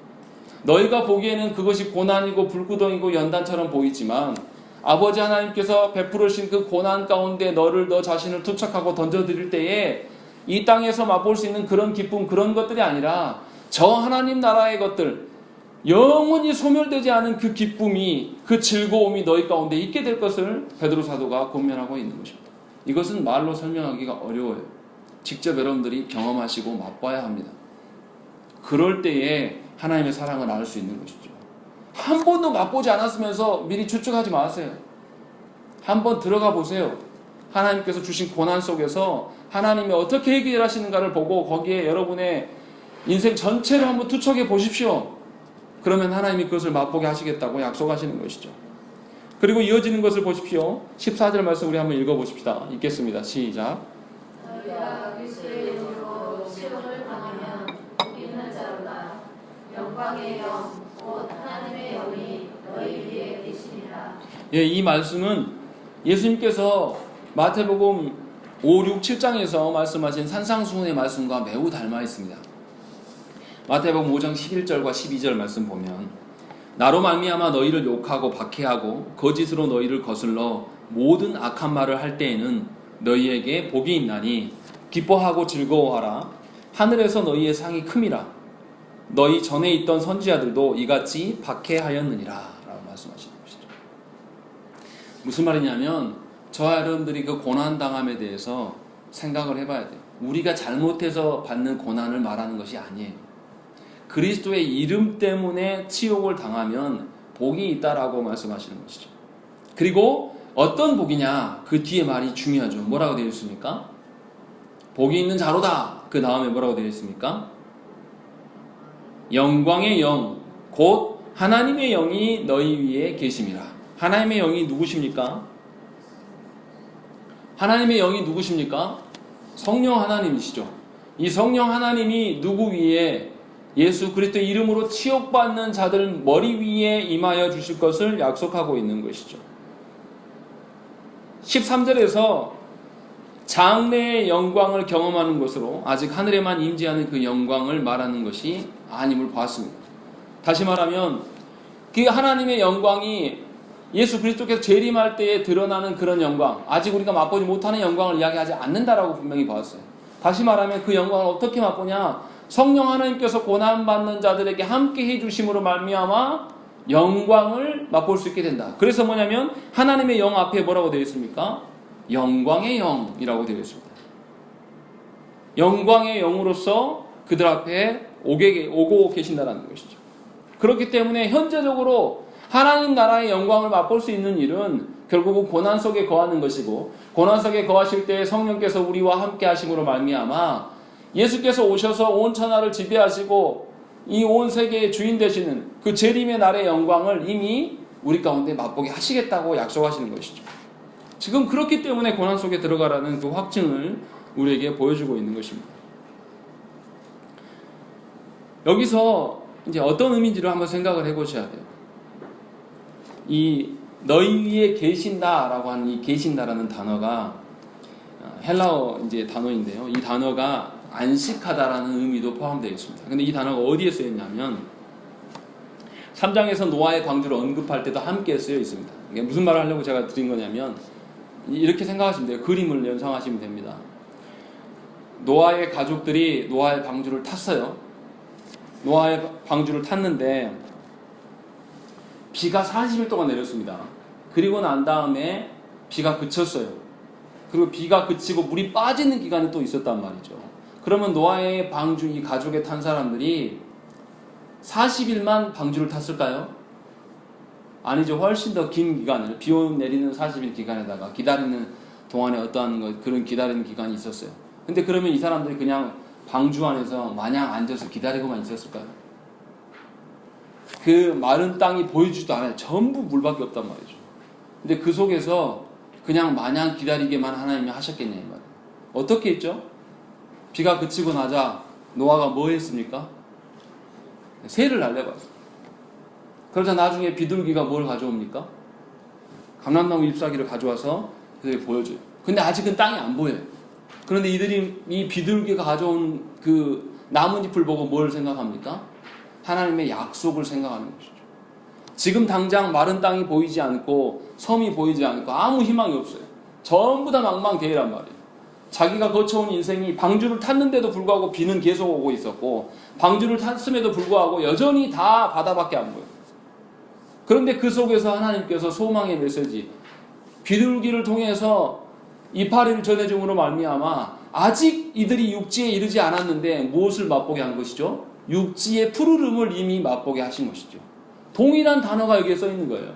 너희가 보기에는 그것이 고난이고 불구덩이고 연단처럼 보이지만 아버지 하나님께서 베풀으신 그 고난 가운데 너 자신을 투척하고 던져드릴 때에 이 땅에서 맛볼 수 있는 그런 기쁨, 그런 것들이 아니라 저 하나님 나라의 것들, 영원히 소멸되지 않은 그 기쁨이, 그 즐거움이 너희 가운데 있게 될 것을 베드로 사도가 권면하고 있는 것입니다. 이것은 말로 설명하기가 어려워요. 직접 여러분들이 경험하시고 맛봐야 합니다. 그럴 때에 하나님의 사랑을 알 수 있는 것이죠. 한 번도 맛보지 않았으면서 미리 추측하지 마세요. 한번 들어가 보세요. 하나님께서 주신 고난 속에서 하나님이 어떻게 해결하시는가를 보고 거기에 여러분의 인생 전체를 한번 투척해 보십시오. 그러면 하나님이 그것을 맛보게 하시겠다고 약속하시는 것이죠. 그리고 이어지는 것을 보십시오. 14절 말씀 우리 한번 읽어보십시다. 읽겠습니다. 시작. 너희가 그리스도의 이름으로 시험을 당하면 복 있는 자로다. 영광의 영, 곧 하나님의 영이 너희 위에 계시니라. 예, 이 말씀은 예수님께서 마태복음 5, 6, 7장에서 말씀하신 산상수훈의 말씀과 매우 닮아 있습니다. 마태복음 5장 11절과 12절 말씀 보면 나로 말미암아 너희를 욕하고 박해하고 거짓으로 너희를 거슬러 모든 악한 말을 할 때에는 너희에게 복이 있나니 기뻐하고 즐거워하라. 하늘에서 너희의 상이 큼이라. 너희 전에 있던 선지자들도 이같이 박해하였느니라 라고 말씀하시는 것이죠. 무슨 말이냐면 저와 여러분들이 그 고난당함에 대해서 생각을 해봐야 돼요. 우리가 잘못해서 받는 고난을 말하는 것이 아니에요. 그리스도의 이름 때문에 치욕을 당하면 복이 있다라고 말씀하시는 것이죠. 그리고 어떤 복이냐, 그 뒤에 말이 중요하죠. 뭐라고 되어 있습니까? 복이 있는 자로다. 그 다음에 뭐라고 되어 있습니까? 영광의 영, 곧 하나님의 영이 너희 위에 계심이라. 하나님의 영이 누구십니까? 하나님의 영이 누구십니까? 성령 하나님이시죠. 이 성령 하나님이 누구 위에, 예수 그리스도의 이름으로 치욕받는 자들 머리 위에 임하여 주실 것을 약속하고 있는 것이죠. 13절에서 장래의 영광을 경험하는 것으로 아직 하늘에만 임재하는 그 영광을 말하는 것이 아님을 보았습니다. 다시 말하면 그 하나님의 영광이 예수 그리스도께서 재림할 때에 드러나는 그런 영광, 아직 우리가 맛보지 못하는 영광을 이야기하지 않는다라고 분명히 보았어요. 다시 말하면 그 영광을 어떻게 맛보냐? 성령 하나님께서 고난받는 자들에게 함께 해주심으로 말미암아 영광을 맛볼 수 있게 된다. 그래서 뭐냐면 하나님의 영 앞에 뭐라고 되어 있습니까? 영광의 영이라고 되어 있습니다. 영광의 영으로서 그들 앞에 오고 계신다는 것이죠. 그렇기 때문에 현재적으로 하나님 나라의 영광을 맛볼 수 있는 일은 결국은 고난 속에 거하는 것이고, 고난 속에 거하실 때 성령께서 우리와 함께 하심으로 말미암아 예수께서 오셔서 온 천하를 지배하시고 이 온 세계의 주인 되시는 그 재림의 날의 영광을 이미 우리 가운데 맛보게 하시겠다고 약속하시는 것이죠. 지금 그렇기 때문에 고난 속에 들어가라는 그 확증을 우리에게 보여주고 있는 것입니다. 여기서 이제 어떤 의미인지를 한번 생각을 해보셔야 돼요. 이 너희 위에 계신다라고 하는 이 계신다라는 단어가 헬라어 이제 단어인데요. 이 단어가 안식하다라는 의미도 포함되어 있습니다. 근데 이 단어가 어디에 쓰여 있냐면 3장에서 노아의 방주를 언급할 때도 함께 쓰여 있습니다. 이게 무슨 말을 하려고 제가 드린 거냐면 이렇게 생각하시면 돼요. 그림을 연상하시면 됩니다. 노아의 가족들이 노아의 방주를 탔어요. 노아의 방주를 탔는데 비가 40일 동안 내렸습니다. 그리고 난 다음에 비가 그쳤어요. 그리고 비가 그치고 물이 빠지는 기간이 또 있었단 말이죠. 그러면 노아의 방주, 이 가족에 탄 사람들이 40일만 방주를 탔을까요? 아니죠. 훨씬 더 긴 기간을, 비 내리는 40일 기간에다가 기다리는 동안에 어떠한 그런 기다리는 기간이 있었어요. 근데 그러면 이 사람들이 그냥 방주 안에서 마냥 앉아서 기다리고만 있었을까요? 그 마른 땅이 보이지도 않아요. 전부 물밖에 없단 말이죠. 근데 그 속에서 그냥 마냥 기다리게만 하나님이 하셨겠냐 이 말이에요. 어떻게 했죠? 비가 그치고 나자 노아가 뭐 했습니까? 새를 날려봤어요. 그러자 나중에 비둘기가 뭘 가져옵니까? 감람나무 잎사귀를 가져와서 그들이 보여줘요. 근데 아직은 땅이 안 보여요. 그런데 이들이 이 비둘기가 가져온 그 나뭇잎을 보고 뭘 생각합니까? 하나님의 약속을 생각하는 것이죠. 지금 당장 마른 땅이 보이지 않고 섬이 보이지 않고 아무 희망이 없어요. 전부 다 망망대해란 말이에요. 자기가 거쳐온 인생이 방주를 탔는데도 불구하고 비는 계속 오고 있었고 방주를 탔음에도 불구하고 여전히 다 바다밖에 안 보여요. 그런데 그 속에서 하나님께서 소망의 메시지, 비둘기를 통해서 이파리를 전해줌으로 말미암아 아직 이들이 육지에 이르지 않았는데 무엇을 맛보게 한 것이죠? 육지의 푸르름을 이미 맛보게 하신 것이죠. 동일한 단어가 여기에 써 있는 거예요.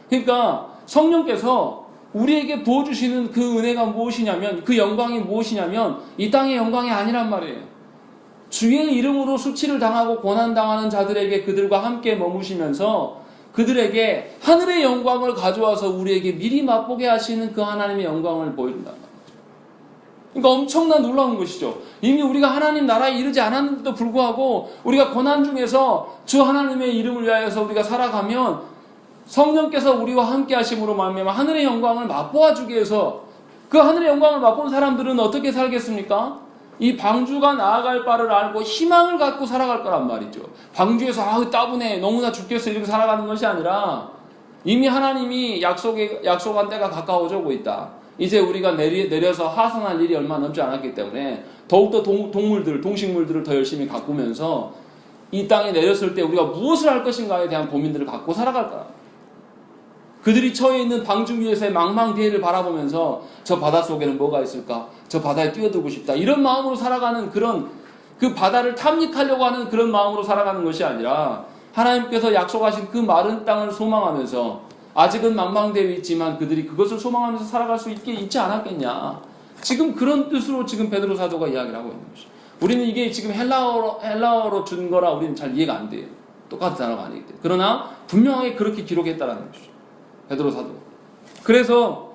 그러니까 성령께서 우리에게 부어주시는 그 은혜가 무엇이냐면, 그 영광이 무엇이냐면 이 땅의 영광이 아니란 말이에요. 주의 이름으로 수치를 당하고 고난당하는 자들에게 그들과 함께 머무시면서 그들에게 하늘의 영광을 가져와서 우리에게 미리 맛보게 하시는 그 하나님의 영광을 보여준다. 그러니까 엄청난 놀라운 것이죠. 이미 우리가 하나님 나라에 이르지 않았는데도 불구하고 우리가 고난 중에서 주 하나님의 이름을 위하여서 우리가 살아가면 성령께서 우리와 함께 하심으로 말미암아 하늘의 영광을 맛보아 주기 위해서, 그 하늘의 영광을 맛본 사람들은 어떻게 살겠습니까? 이 방주가 나아갈 바를 알고 희망을 갖고 살아갈 거란 말이죠. 방주에서 아우 따분해 너무나 죽겠어 이렇게 살아가는 것이 아니라 이미 하나님이 약속한 때가 가까워져 오고 있다. 이제 우리가 내려서 하산할 일이 얼마 남지 않았기 때문에 더욱더 동식물들을 더 열심히 가꾸면서 이 땅에 내렸을 때 우리가 무엇을 할 것인가에 대한 고민들을 갖고 살아갈 거야. 그들이 처해 있는 방주 위에서의 망망대해를 바라보면서 저 바다 속에는 뭐가 있을까? 저 바다에 뛰어들고 싶다. 이런 마음으로 살아가는 그런 그 바다를 탐닉하려고 하는 그런 마음으로 살아가는 것이 아니라 하나님께서 약속하신 그 마른 땅을 소망하면서 아직은 망망대해 있지만 그들이 그것을 소망하면서 살아갈 수 있지 않았겠냐. 지금 그런 뜻으로 지금 베드로 사도가 이야기를 하고 있는 것이죠. 우리는 이게 지금 헬라어로 준 거라 우리는 잘 이해가 안 돼요. 똑같은 단어가 아니기 때문에. 그러나 분명하게 그렇게 기록했다는 것이죠. 베드로 사도. 그래서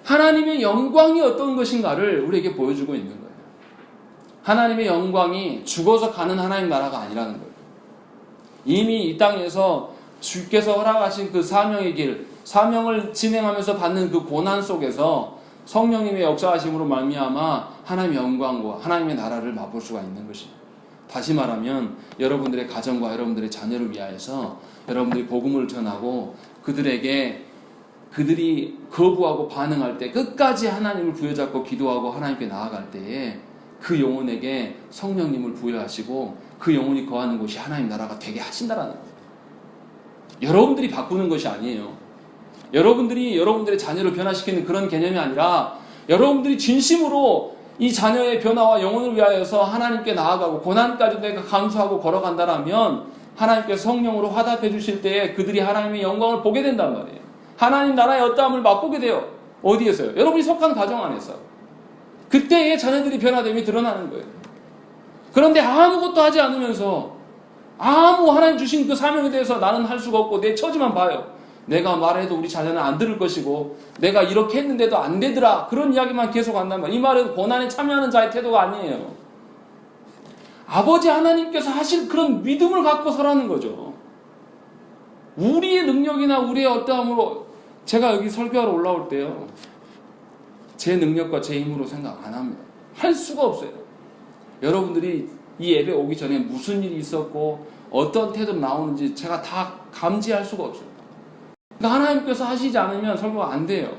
하나님의 영광이 어떤 것인가를 우리에게 보여주고 있는 거예요. 하나님의 영광이 죽어서 가는 하나님 나라가 아니라는 거예요. 이미 이 땅에서 주께서 허락하신 그 사명의 길, 사명을 진행하면서 받는 그 고난 속에서 성령님의 역사하심으로 말미암아 하나님의 영광과 하나님의 나라를 맛볼 수가 있는 것이에요. 다시 말하면 여러분들의 가정과 여러분들의 자녀를 위하여서 여러분들이 복음을 전하고 그들이 거부하고 반응할 때 끝까지 하나님을 부여잡고 기도하고 하나님께 나아갈 때에 그 영혼에게 성령님을 부여하시고 그 영혼이 거하는 곳이 하나님 나라가 되게 하신다라는 거예요. 여러분들이 바꾸는 것이 아니에요. 여러분들이 여러분들의 자녀를 변화시키는 그런 개념이 아니라 여러분들이 진심으로 이 자녀의 변화와 영혼을 위하여서 하나님께 나아가고 고난까지도 내가 감수하고 걸어간다라면 하나님께서 성령으로 화답해 주실 때에 그들이 하나님의 영광을 보게 된단 말이에요. 하나님 나라의 어떠함을 맛보게 돼요. 어디에서요? 여러분이 속한 가정 안에서. 그때의 자녀들이 변화됨이 드러나는 거예요. 그런데 아무것도 하지 않으면서 아무 하나님 주신 그 사명에 대해서 나는 할 수가 없고 내 처지만 봐요. 내가 말해도 우리 자녀는 안 들을 것이고 내가 이렇게 했는데도 안 되더라. 그런 이야기만 계속 한단 말이에요. 이 말은 고난에 참여하는 자의 태도가 아니에요. 아버지 하나님께서 하실 그런 믿음을 갖고 서라는 거죠. 우리의 능력이나 우리의 어떠함으로 제가 여기 설교하러 올라올 때요. 제 능력과 제 힘으로 생각 안 합니다. 할 수가 없어요. 여러분들이 이 예배 오기 전에 무슨 일이 있었고 어떤 태도로 나오는지 제가 다 감지할 수가 없어요. 그러니까 하나님께서 하시지 않으면 설교가 안 돼요.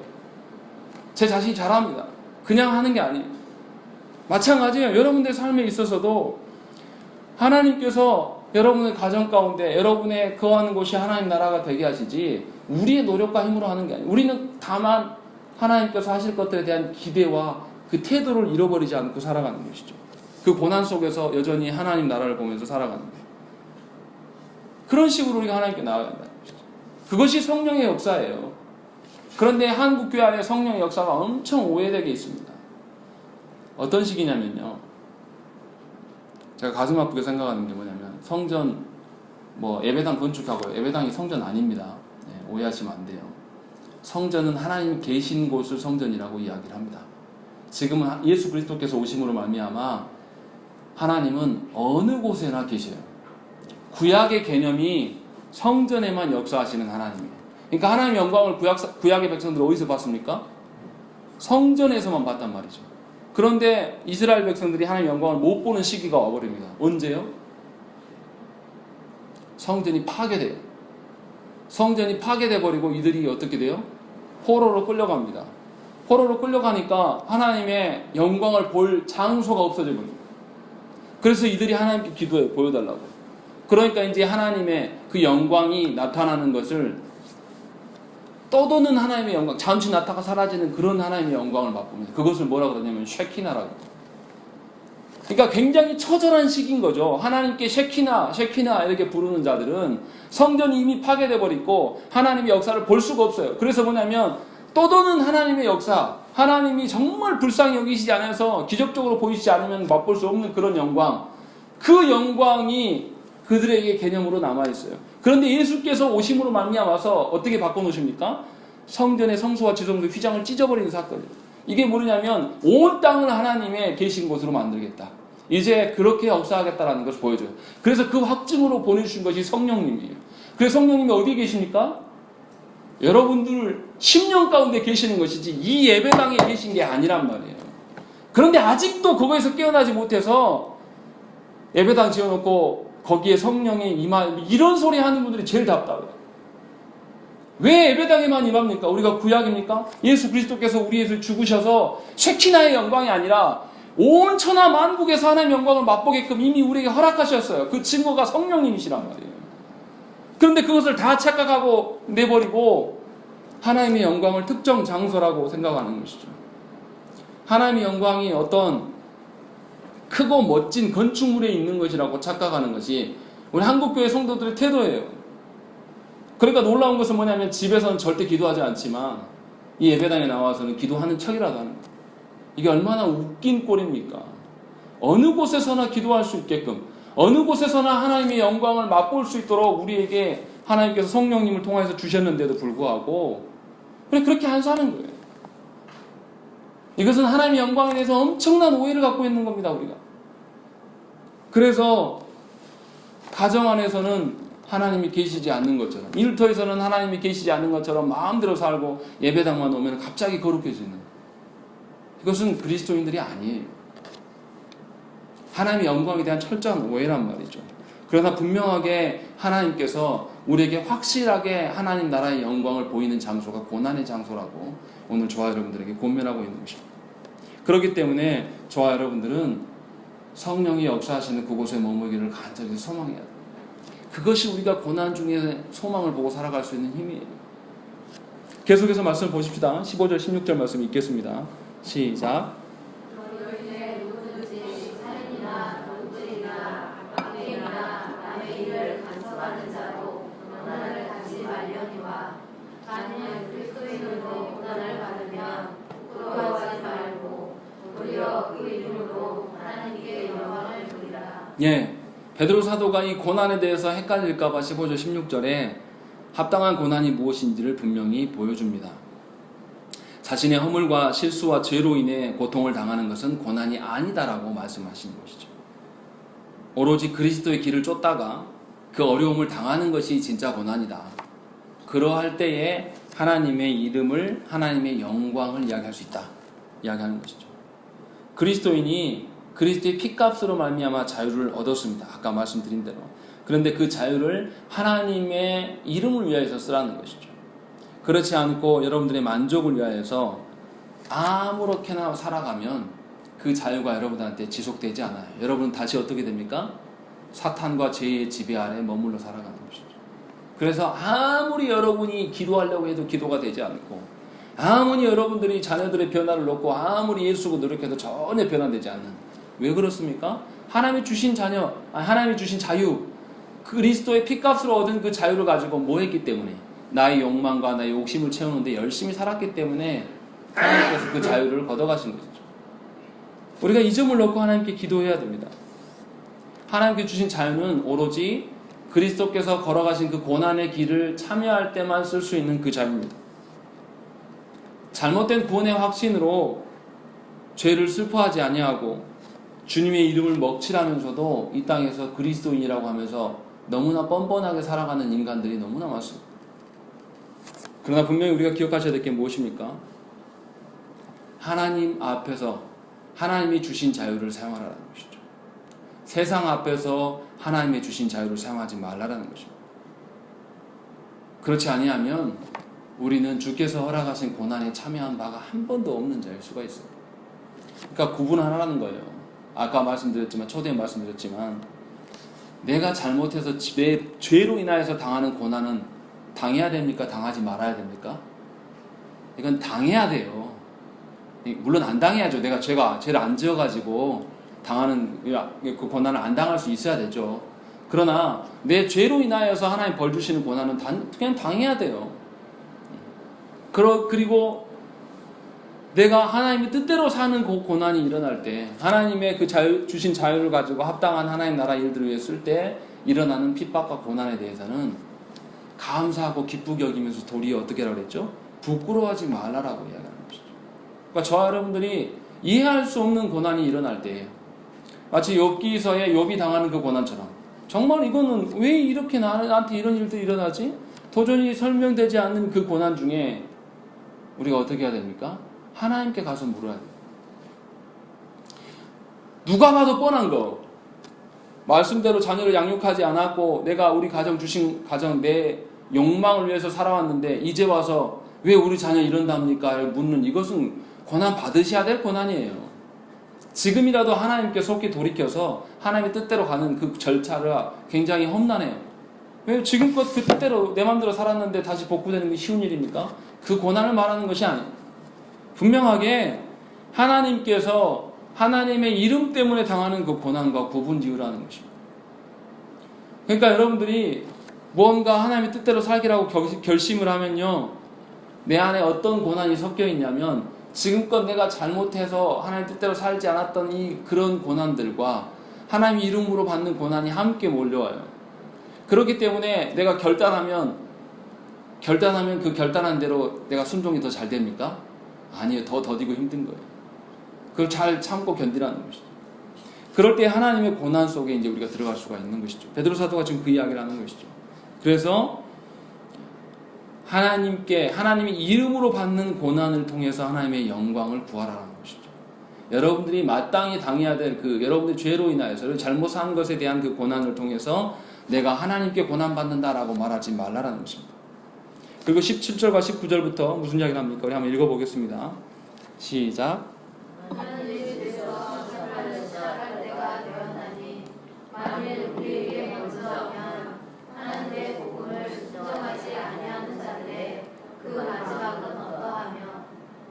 제 자신이 잘합니다. 그냥 하는 게 아니에요. 마찬가지예요. 여러분들의 삶에 있어서도 하나님께서 여러분의 가정 가운데 여러분의 거하는 곳이 하나님 나라가 되게 하시지 우리의 노력과 힘으로 하는 게 아니에요. 우리는 다만 하나님께서 하실 것들에 대한 기대와 그 태도를 잃어버리지 않고 살아가는 것이죠. 그 고난 속에서 여전히 하나님 나라를 보면서 살아가는 거예요. 그런 식으로 우리가 하나님께 나아간다는 것이죠. 그것이 성령의 역사예요. 그런데 한국교회 안에 성령의 역사가 엄청 오해되게 있습니다. 어떤 식이냐면요. 제가 가슴 아프게 생각하는 게 뭐냐면 성전 예배당 건축하고요. 예배당이 성전 아닙니다. 네, 오해하시면 안 돼요. 성전은 하나님 계신 곳을 성전이라고 이야기를 합니다. 지금은 예수 그리스도께서 오심으로 말미암아 하나님은 어느 곳에나 계셔요. 구약의 개념이 성전에만 역사하시는 하나님이에요. 그러니까 하나님의 영광을 구약의 백성들 어디서 봤습니까? 성전에서만 봤단 말이죠. 그런데 이스라엘 백성들이 하나님의 영광을 못 보는 시기가 와버립니다. 언제요? 성전이 파괴돼요. 성전이 파괴돼 버리고 이들이 어떻게 돼요? 포로로 끌려갑니다. 포로로 끌려가니까 하나님의 영광을 볼 장소가 없어져 버립니다. 그래서 이들이 하나님께 기도해 보여달라고. 그러니까 이제 하나님의 그 영광이 나타나는 것을 떠도는 하나님의 영광, 잠시 나타가 사라지는 그런 하나님의 영광을 맛봅니다. 그것을 뭐라고 그러냐면 쉐키나라고. 그러니까 굉장히 처절한 시기인 거죠. 하나님께 쉐키나 이렇게 부르는 자들은 성전이 이미 파괴돼 버리고 하나님의 역사를 볼 수가 없어요. 그래서 뭐냐면 떠도는 하나님의 역사, 하나님이 정말 불쌍히 여기시지 않아서 기적적으로 보이시지 않으면 맛볼 수 없는 그런 영광, 그 영광이 그들에게 개념으로 남아있어요. 그런데 예수께서 오심으로 말미암아서 어떻게 바꿔놓으십니까? 성전의 성소와 지성소 휘장을 찢어버리는 사건이에요. 이게 뭐냐면 온 땅을 하나님의 계신 곳으로 만들겠다. 이제 그렇게 역사하겠다라는 것을 보여줘요. 그래서 그 확증으로 보내주신 것이 성령님이에요. 그래서 성령님이 어디에 계십니까? 여러분들 10년 가운데 계시는 것이지 이 예배당에 계신 게 아니란 말이에요. 그런데 아직도 그거에서 깨어나지 못해서 예배당 지어놓고 거기에 성령이 이런 소리 하는 분들이 제일 답답해요. 왜 예배당에만 임합니까? 우리가 구약입니까? 예수 그리스도께서 우리에서 죽으셔서 쉐키나의 영광이 아니라 온 천하 만국에서 하나님의 영광을 맛보게끔 이미 우리에게 허락하셨어요. 그 증거가 성령님이시란 말이에요. 그런데 그것을 다 착각하고 내버리고 하나님의 영광을 특정 장소라고 생각하는 것이죠. 하나님의 영광이 어떤 크고 멋진 건축물에 있는 것이라고 착각하는 것이 우리 한국교회 성도들의 태도예요. 그러니까 놀라운 것은 뭐냐면 집에서는 절대 기도하지 않지만 이 예배당에 나와서는 기도하는 척이라도 하는 거예요. 이게 얼마나 웃긴 꼴입니까? 어느 곳에서나 기도할 수 있게끔, 어느 곳에서나 하나님의 영광을 맛볼 수 있도록 우리에게 하나님께서 성령님을 통해서 주셨는데도 불구하고 그렇게 안 사는 거예요. 이것은 하나님의 영광에 대해서 엄청난 오해를 갖고 있는 겁니다, 우리가. 그래서 가정 안에서는 하나님이 계시지 않는 것처럼, 일터에서는 하나님이 계시지 않는 것처럼 마음대로 살고 예배당만 오면 갑자기 거룩해지는, 이것은 그리스도인들이 아니에요. 하나님의 영광에 대한 철저한 오해란 말이죠. 그러나 분명하게 하나님께서 우리에게 확실하게 하나님 나라의 영광을 보이는 장소가 고난의 장소라고 오늘 저와 여러분들에게 권면하고 있는 것입니다. 그렇기 때문에 저와 여러분들은 성령이 역사하시는 그곳에 머물기를 간절히 소망해야 돼요. 그것이 우리가 고난 중에 소망을 보고 살아갈 수 있는 힘이에요. 계속해서 말씀을 보십시다. 15절 16절 말씀 읽겠습니다. 시작. 너희들의 누구든지 살인이나 도둑질이나 박해나 남의 일을 간섭하는 자로 고난을 당치 말려니와 만일 그리스도인으로 고난을 받으면 부끄러워하지 말고 오히려 그 이름으로 하나님께 영광을 돌리라. 예, 베드로 사도가 이 고난에 대해서 헷갈릴까봐 15절 16절에 합당한 고난이 무엇인지를 분명히 보여줍니다. 자신의 허물과 실수와 죄로 인해 고통을 당하는 것은 고난이 아니다라고 말씀하시는 것이죠. 오로지 그리스도의 길을 쫓다가 그 어려움을 당하는 것이 진짜 고난이다. 그러할 때에 하나님의 이름을, 하나님의 영광을 이야기할 수 있다. 이야기하는 것이죠. 그리스도인이 그리스도의 피값으로 말미암아 자유를 얻었습니다. 아까 말씀드린 대로. 그런데 그 자유를 하나님의 이름을 위하여서 쓰라는 것이죠. 그렇지 않고 여러분들의 만족을 위하여서 아무렇게나 살아가면 그 자유가 여러분들한테 지속되지 않아요. 여러분은 다시 어떻게 됩니까? 사탄과 죄의 지배 아래 머물러 살아가는 것이죠. 그래서 아무리 여러분이 기도하려고 해도 기도가 되지 않고, 아무리 여러분들이 자녀들의 변화를 놓고 아무리 예수고 노력해도 전혀 변화되지 않는, 왜 그렇습니까? 하나님이 주신 자녀, 하나님이 주신 자유, 그리스도의 피값으로 얻은 그 자유를 가지고 뭐 했기 때문에, 나의 욕망과 나의 욕심을 채우는데 열심히 살았기 때문에 하나님께서 그 자유를 걷어가신 것이죠. 우리가 이 점을 놓고 하나님께 기도해야 됩니다. 하나님께 주신 자유는 오로지 그리스도께서 걸어가신 그 고난의 길을 참여할 때만 쓸 수 있는 그 자유입니다. 잘못된 구원의 확신으로 죄를 슬퍼하지 아니하고 주님의 이름을 먹칠하면서도 이 땅에서 그리스도인이라고 하면서 너무나 뻔뻔하게 살아가는 인간들이 너무나 많습니다. 그러나 분명히 우리가 기억하셔야 될 게 무엇입니까? 하나님 앞에서 하나님이 주신 자유를 사용하라는 것이죠. 세상 앞에서 하나님의 주신 자유를 사용하지 말라는 것입니다. 그렇지 아니하면 우리는 주께서 허락하신 고난에 참여한 바가 한 번도 없는 자일 수가 있어요. 그러니까 구분하라는 거예요. 아까 말씀드렸지만, 초대에 말씀드렸지만, 내가 잘못해서 내 죄로 인하여서 당하는 고난은 당해야 됩니까? 당하지 말아야 됩니까? 이건 당해야 돼요. 물론 안 당해야죠. 내가 죄를 안 지어가지고 당하는 그 고난을 안 당할 수 있어야 되죠. 그러나 내 죄로 인하여서 하나님 벌 주시는 고난은 그냥 당해야 돼요. 그리고 내가 하나님의 뜻대로 사는 그 고난이 일어날 때, 하나님의 그 주신 자유를 가지고 합당한 하나님 나라 일들을 위해 쓸 때 일어나는 핍박과 고난에 대해서는 감사하고 기쁘게 여기면서 도리어 어떻게 하라고 그랬죠? 부끄러워하지 말라라고 이야기하는 것이죠. 그러니까 저와 여러분들이 이해할 수 없는 고난이 일어날 때, 마치 욥기서에 욥이 당하는 그 고난처럼, 정말 이거는 왜 이렇게 나한테 이런 일들이 일어나지? 도저히 설명되지 않는 그 고난 중에 우리가 어떻게 해야 됩니까? 하나님께 가서 물어야 돼요. 누가 봐도 뻔한 거. 말씀대로 자녀를 양육하지 않았고 내가 우리 가정 주신 가정 내 욕망을 위해서 살아왔는데 이제 와서 왜 우리 자녀 이런답니까? 묻는 이것은 고난 받으셔야 될 고난이에요. 지금이라도 하나님께 속히 돌이켜서 하나님의 뜻대로 가는 그 절차가 굉장히 험난해요. 왜 지금껏 그 뜻대로 내 마음대로 살았는데 다시 복구되는 게 쉬운 일입니까? 그 고난을 말하는 것이 아니에요. 분명하게 하나님께서 하나님의 이름 때문에 당하는 그 고난과 구분 지으라는 것입니다. 그러니까 여러분들이 무언가 하나님의 뜻대로 살기라고 결심을 하면요, 내 안에 어떤 고난이 섞여 있냐면 지금껏 내가 잘못해서 하나님 뜻대로 살지 않았던 그런 고난들과 하나님의 이름으로 받는 고난이 함께 몰려와요. 그렇기 때문에 내가 결단하면 그 결단한 대로 내가 순종이 더 잘 됩니까? 아니에요. 더 더디고 힘든 거예요. 그걸 잘 참고 견디라는 것이죠. 그럴 때 하나님의 고난 속에 이제 우리가 들어갈 수가 있는 것이죠. 베드로 사도가 지금 그 이야기를 하는 것이죠. 그래서 하나님의 이름으로 받는 고난을 통해서 하나님의 영광을 구하라는 것이죠. 여러분들이 마땅히 당해야 될 여러분들의 죄로 인하여서 잘못 산 것에 대한 그 고난을 통해서 내가 하나님께 고난받는다라고 말하지 말라라는 것입니다. 그리고 17절과 19절부터 무슨 이야기를 합니까? 우리 한번 읽어보겠습니다. 시작. 하나님께서 재판을 시작할 때가 되었나니 만일 우리에게 먼저 오면 하나님의 복음을 순종하지 아니하는 자들의 그 마지막은 어떠하며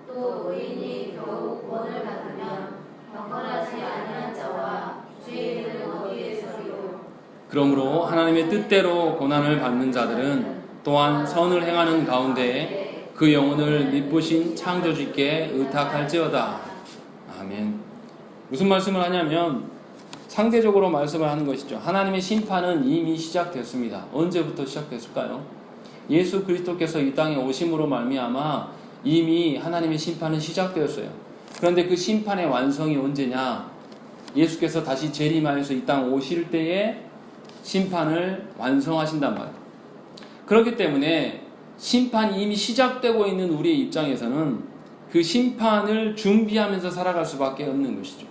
또 의인이 겨우 구원을 받으면 경건하지 아니한 자와 죄인은 어디에 서리요. 그러므로 하나님의 뜻대로 고난을 받는 자들은 또한 선을 행하는 가운데 그 영혼을 미쁘신 창조주께 의탁할지어다. 아멘. 무슨 말씀을 하냐면 상대적으로 말씀을 하는 것이죠. 하나님의 심판은 이미 시작됐습니다. 언제부터 시작됐을까요? 예수 그리스도께서 이 땅에 오심으로 말미암아 이미 하나님의 심판은 시작되었어요. 그런데 그 심판의 완성이 언제냐? 예수께서 다시 재림하여서 이 땅 오실 때에 심판을 완성하신단 말이에요. 그렇기 때문에 심판이 이미 시작되고 있는 우리의 입장에서는 그 심판을 준비하면서 살아갈 수밖에 없는 것이죠.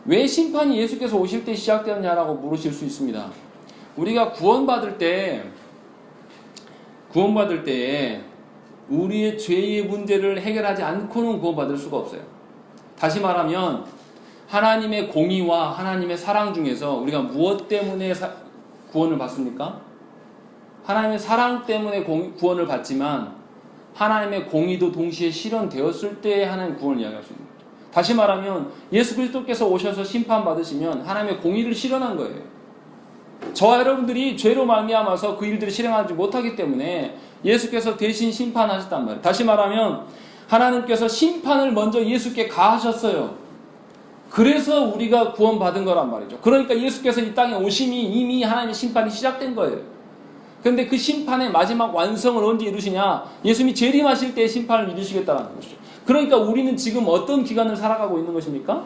왜 심판이 예수께서 오실 때 시작되었냐라고 물으실 수 있습니다. 우리가 구원받을 때 우리의 죄의 문제를 해결하지 않고는 구원받을 수가 없어요. 다시 말하면 하나님의 공의와 하나님의 사랑 중에서 우리가 무엇 때문에 구원을 받습니까? 하나님의 사랑 때문에 구원을 받지만 하나님의 공의도 동시에 실현되었을 때 하나님 구원을 이야기할 수 있는 거죠. 다시 말하면 예수 그리스도께서 오셔서 심판받으시면 하나님의 공의를 실현한 거예요. 저와 여러분들이 죄로 말미암아서 그 일들을 실행하지 못하기 때문에 예수께서 대신 심판하셨단 말이에요. 다시 말하면 하나님께서 심판을 먼저 예수께 가하셨어요. 그래서 우리가 구원받은 거란 말이죠. 그러니까 예수께서 이 땅에 오심이 이미 하나님의 심판이 시작된 거예요. 그런데 그 심판의 마지막 완성을 언제 이루시냐? 예수님이 재림하실 때 심판을 이루시겠다는 것이죠. 그러니까 우리는 지금 어떤 기간을 살아가고 있는 것입니까?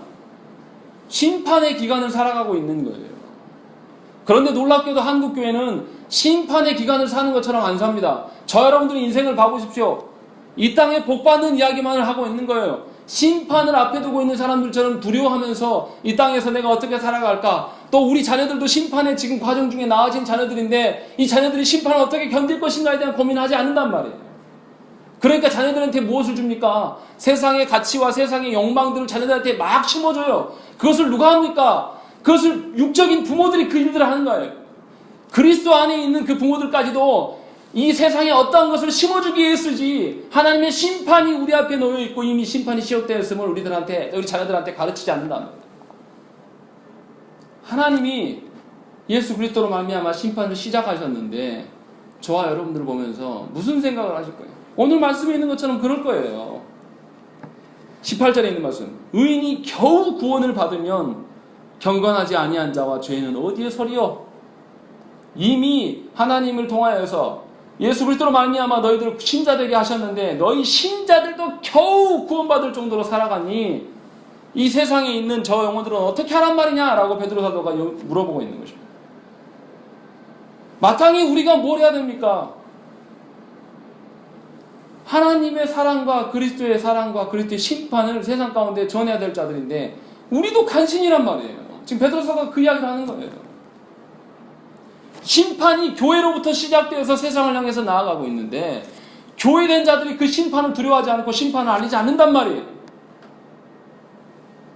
심판의 기간을 살아가고 있는 거예요. 그런데 놀랍게도 한국교회는 심판의 기간을 사는 것처럼 안 삽니다. 저 여러분들의 인생을 봐보십시오. 이 땅에 복받는 이야기만을 하고 있는 거예요. 심판을 앞에 두고 있는 사람들처럼 두려워하면서 이 땅에서 내가 어떻게 살아갈까? 또 우리 자녀들도 심판의 지금 과정 중에 나아진 자녀들인데 이 자녀들이 심판을 어떻게 견딜 것인가에 대한 고민을 하지 않는단 말이에요. 그러니까 자녀들한테 무엇을 줍니까? 세상의 가치와 세상의 욕망들을 자녀들한테 막 심어줘요. 그것을 누가 합니까? 그것을 육적인 부모들이 그 일들을 하는 거예요. 그리스도 안에 있는 그 부모들까지도 이 세상에 어떠한 것을 심어주기 위해 쓰지 하나님의 심판이 우리 앞에 놓여있고 이미 심판이 시작되었음을 우리 자녀들한테 가르치지 않는단 말이에요. 하나님이 예수 그리스도로 말미암아 심판을 시작하셨는데 저와 여러분들을 보면서 무슨 생각을 하실 거예요? 오늘 말씀에 있는 것처럼 그럴 거예요. 18절에 있는 말씀, 의인이 겨우 구원을 받으면 경건하지 아니한 자와 죄인은 어디에 서리요? 이미 하나님을 통하여서 예수 그리스도로 말미암아 너희들을 신자되게 하셨는데 너희 신자들도 겨우 구원받을 정도로 살아가니 이 세상에 있는 저 영혼들은 어떻게 하란 말이냐라고 베드로 사도가 물어보고 있는 것입니다. 마땅히 우리가 뭘 해야 됩니까? 하나님의 사랑과 그리스도의 심판을 세상 가운데 전해야 될 자들인데 우리도 간신이란 말이에요. 지금 베드로서가 그 이야기를 하는 거예요. 심판이 교회로부터 시작되어서 세상을 향해서 나아가고 있는데 교회된 자들이 그 심판을 두려워하지 않고 심판을 알리지 않는단 말이에요.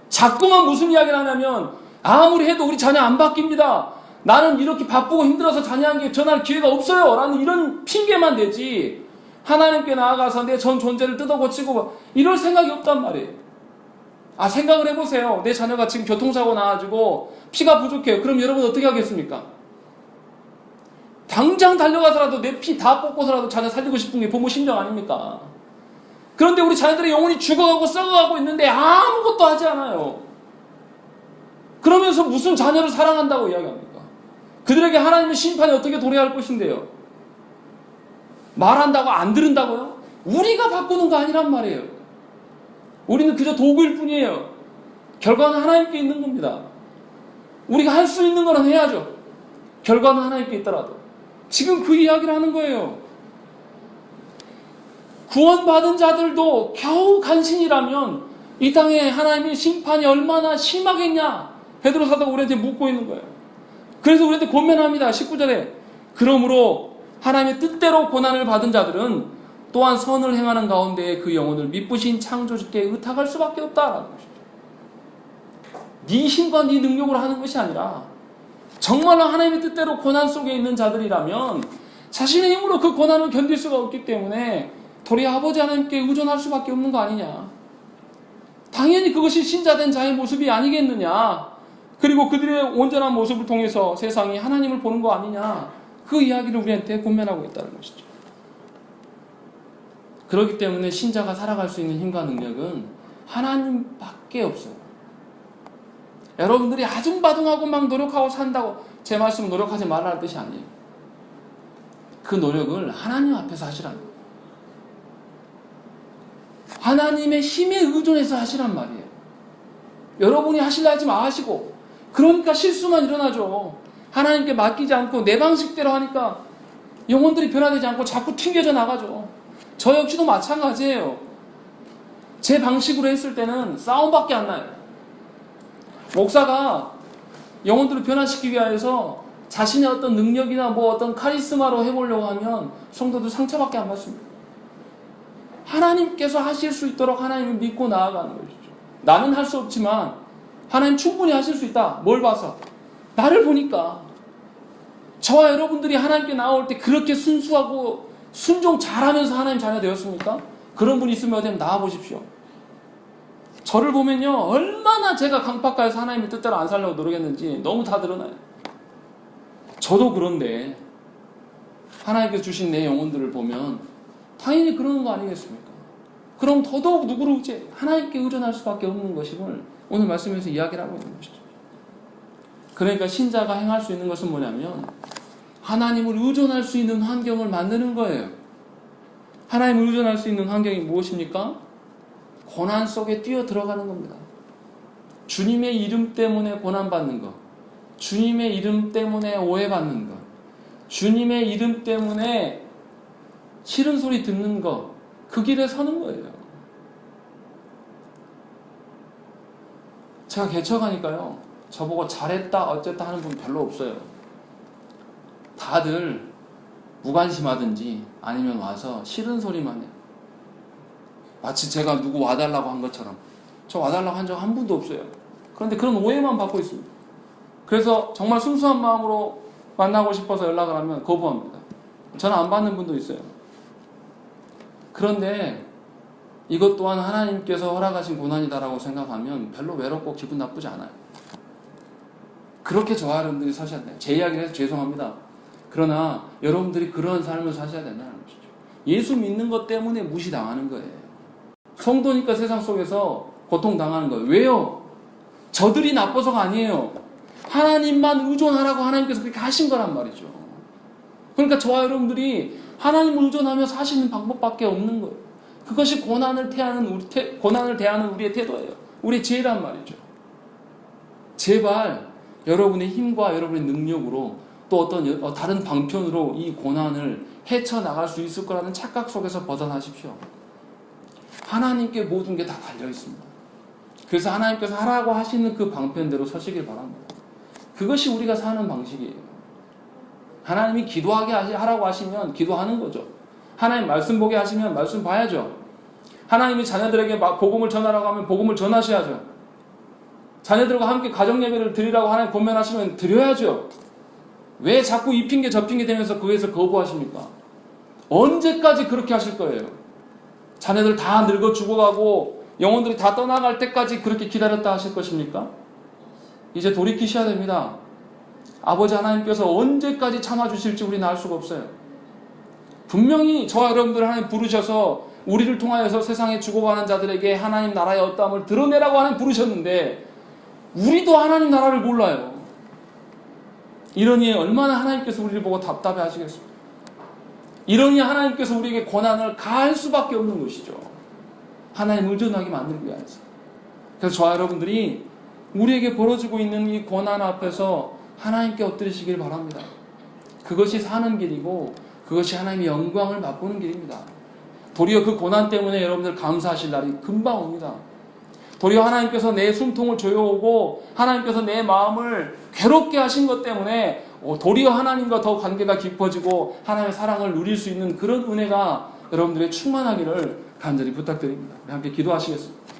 자꾸만 무슨 이야기를 하냐면 아무리 해도 우리 자녀 안 바뀝니다. 나는 이렇게 바쁘고 힘들어서 자녀에게 전할 기회가 없어요. 라는 이런 핑계만 대지 하나님께 나아가서 내 전 존재를 뜯어고치고 이럴 생각이 없단 말이에요. 생각을 해보세요. 내 자녀가 지금 교통사고 나가지고 피가 부족해요. 그럼 여러분 어떻게 하겠습니까? 당장 달려가서라도 내 피 다 뽑고서라도 자녀 살리고 싶은 게 부모 심정 아닙니까? 그런데 우리 자녀들의 영혼이 죽어가고 썩어가고 있는데 아무것도 하지 않아요. 그러면서 무슨 자녀를 사랑한다고 이야기합니까? 그들에게 하나님의 심판이 어떻게 도래할 것인데요? 말한다고 안 들은다고요? 우리가 바꾸는 거 아니란 말이에요. 우리는 그저 도구일 뿐이에요. 결과는 하나님께 있는 겁니다. 우리가 할 수 있는 거는 해야죠. 결과는 하나님께 있더라도. 지금 그 이야기를 하는 거예요. 구원받은 자들도 겨우 간신이라면 이 땅에 하나님의 심판이 얼마나 심하겠냐? 베드로 사도가 우리한테 묻고 있는 거예요. 그래서 우리한테 권면합니다. 19절에 그러므로 하나님의 뜻대로 고난을 받은 자들은 또한 선을 행하는 가운데 그 영혼을 미쁘신 창조주께 의탁할 수밖에 없다라는 것이죠. 네 힘과 네 능력으로 하는 것이 아니라 정말로 하나님의 뜻대로 고난 속에 있는 자들이라면 자신의 힘으로 그 고난을 견딜 수가 없기 때문에 도리 아버지 하나님께 의존할 수밖에 없는 거 아니냐. 당연히 그것이 신자된 자의 모습이 아니겠느냐. 그리고 그들의 온전한 모습을 통해서 세상이 하나님을 보는 거 아니냐. 그 이야기를 우리한테 권면하고 있다는 것이죠. 그렇기 때문에 신자가 살아갈 수 있는 힘과 능력은 하나님밖에 없어요. 여러분들이 아둥바둥하고 막 노력하고 산다고 제 말씀 노력하지 말라는 뜻이 아니에요. 그 노력을 하나님 앞에서 하시라는 거예요. 하나님의 힘에 의존해서 하시란 말이에요. 여러분이 하실라 하지 마시고 그러니까 실수만 일어나죠. 하나님께 맡기지 않고 내 방식대로 하니까 영혼들이 변화되지 않고 자꾸 튕겨져 나가죠. 저 역시도 마찬가지예요. 제 방식으로 했을 때는 싸움밖에 안 나요. 목사가 영혼들을 변화시키기 위해서 자신의 어떤 능력이나 뭐 어떤 카리스마로 해보려고 하면 성도들 상처밖에 안 받습니다. 하나님께서 하실 수 있도록 하나님을 믿고 나아가는 것이죠. 나는 할 수 없지만 하나님 충분히 하실 수 있다. 뭘 봐서? 나를 보니까. 저와 여러분들이 하나님께 나올 때 그렇게 순수하고 순종 잘하면서 하나님 자녀 되었습니까? 그런 분이 있으면 어디 한번 나와보십시오. 저를 보면요 얼마나 제가 강박가에서 하나님의 뜻대로 안 살려고 노력했는지 너무 다 드러나요. 저도 그런데 하나님께서 주신 내 영혼들을 보면 당연히 그러는 거 아니겠습니까? 그럼 더더욱 누구를 이제 하나님께 의존할 수밖에 없는 것임을 오늘 말씀에서 이야기를 하고 있는 것이죠. 그러니까 신자가 행할 수 있는 것은 뭐냐면 하나님을 의존할 수 있는 환경을 만드는 거예요. 하나님을 의존할 수 있는 환경이 무엇입니까? 고난 속에 뛰어 들어가는 겁니다. 주님의 이름 때문에 고난받는 것, 주님의 이름 때문에 오해받는 것, 주님의 이름 때문에 싫은 소리 듣는 것, 그 길에 서는 거예요. 제가 개척하니까요 저보고 잘했다 어쨌다 하는 분 별로 없어요. 다들 무관심하든지 아니면 와서 싫은 소리만 해요. 마치 제가 누구 와달라고 한 것처럼. 저 와달라고 한 적 한 분도 없어요. 그런데 그런 오해만 받고 있습니다. 그래서 정말 순수한 마음으로 만나고 싶어서 연락을 하면 거부합니다. 전화 안 받는 분도 있어요. 그런데 이것 또한 하나님께서 허락하신 고난이다라고 생각하면 별로 외롭고 기분 나쁘지 않아요. 그렇게 저와 여러분들이 사셔야 돼요. 제 이야기를 해서 죄송합니다. 그러나 여러분들이 그런 삶을 사셔야 된다는 것이죠. 예수 믿는 것 때문에 무시당하는 거예요. 성도니까 세상 속에서 고통당하는 거예요. 왜요? 저들이 나빠서가 아니에요. 하나님만 의존하라고 하나님께서 그렇게 하신 거란 말이죠. 그러니까 저와 여러분들이 하나님을 의존하며 사시는 방법밖에 없는 거예요. 그것이 고난을 대하는 우리의 태도예요. 우리의 지혜란 말이죠. 제발 여러분의 힘과 여러분의 능력으로 또 어떤 다른 방편으로 이 고난을 헤쳐나갈 수 있을 거라는 착각 속에서 벗어나십시오. 하나님께 모든 게 다 달려 있습니다. 그래서 하나님께서 하라고 하시는 그 방편대로 서시길 바랍니다. 그것이 우리가 사는 방식이에요. 하나님이 기도하게 하라고 하시면 기도하는 거죠. 하나님 말씀 보게 하시면 말씀 봐야죠. 하나님이 자녀들에게 복음을 전하라고 하면 복음을 전하셔야죠. 자녀들과 함께 가정예배를 드리라고 하나님 권면하시면 드려야죠. 왜 자꾸 이 핑계 저 핑계 대면서 그에서 거부하십니까? 언제까지 그렇게 하실 거예요? 자녀들 다 늙어 죽어가고 영혼들이 다 떠나갈 때까지 그렇게 기다렸다 하실 것입니까? 이제 돌이키셔야 됩니다. 아버지 하나님께서 언제까지 참아주실지 우리는 알 수가 없어요. 분명히 저와 여러분들 하나님 부르셔서 우리를 통하여서 세상에 죽어가는 자들에게 하나님 나라의 어떠함을 드러내라고 하나님 부르셨는데 우리도 하나님 나라를 몰라요. 이러니 얼마나 하나님께서 우리를 보고 답답해 하시겠습니까? 이러니 하나님께서 우리에게 고난을 가할 수밖에 없는 것이죠. 하나님 의존하게 만들기 위해서. 그래서 저와 여러분들이 우리에게 벌어지고 있는 이 고난 앞에서 하나님께 엎드리시길 바랍니다. 그것이 사는 길이고 그것이 하나님의 영광을 맛보는 길입니다. 도리어 그 고난 때문에 여러분들 감사하실 날이 금방 옵니다. 도리어 하나님께서 내 숨통을 조여오고 하나님께서 내 마음을 괴롭게 하신 것 때문에 도리어 하나님과 더 관계가 깊어지고 하나님의 사랑을 누릴 수 있는 그런 은혜가 여러분들의 충만하기를 간절히 부탁드립니다. 함께 기도하시겠습니다.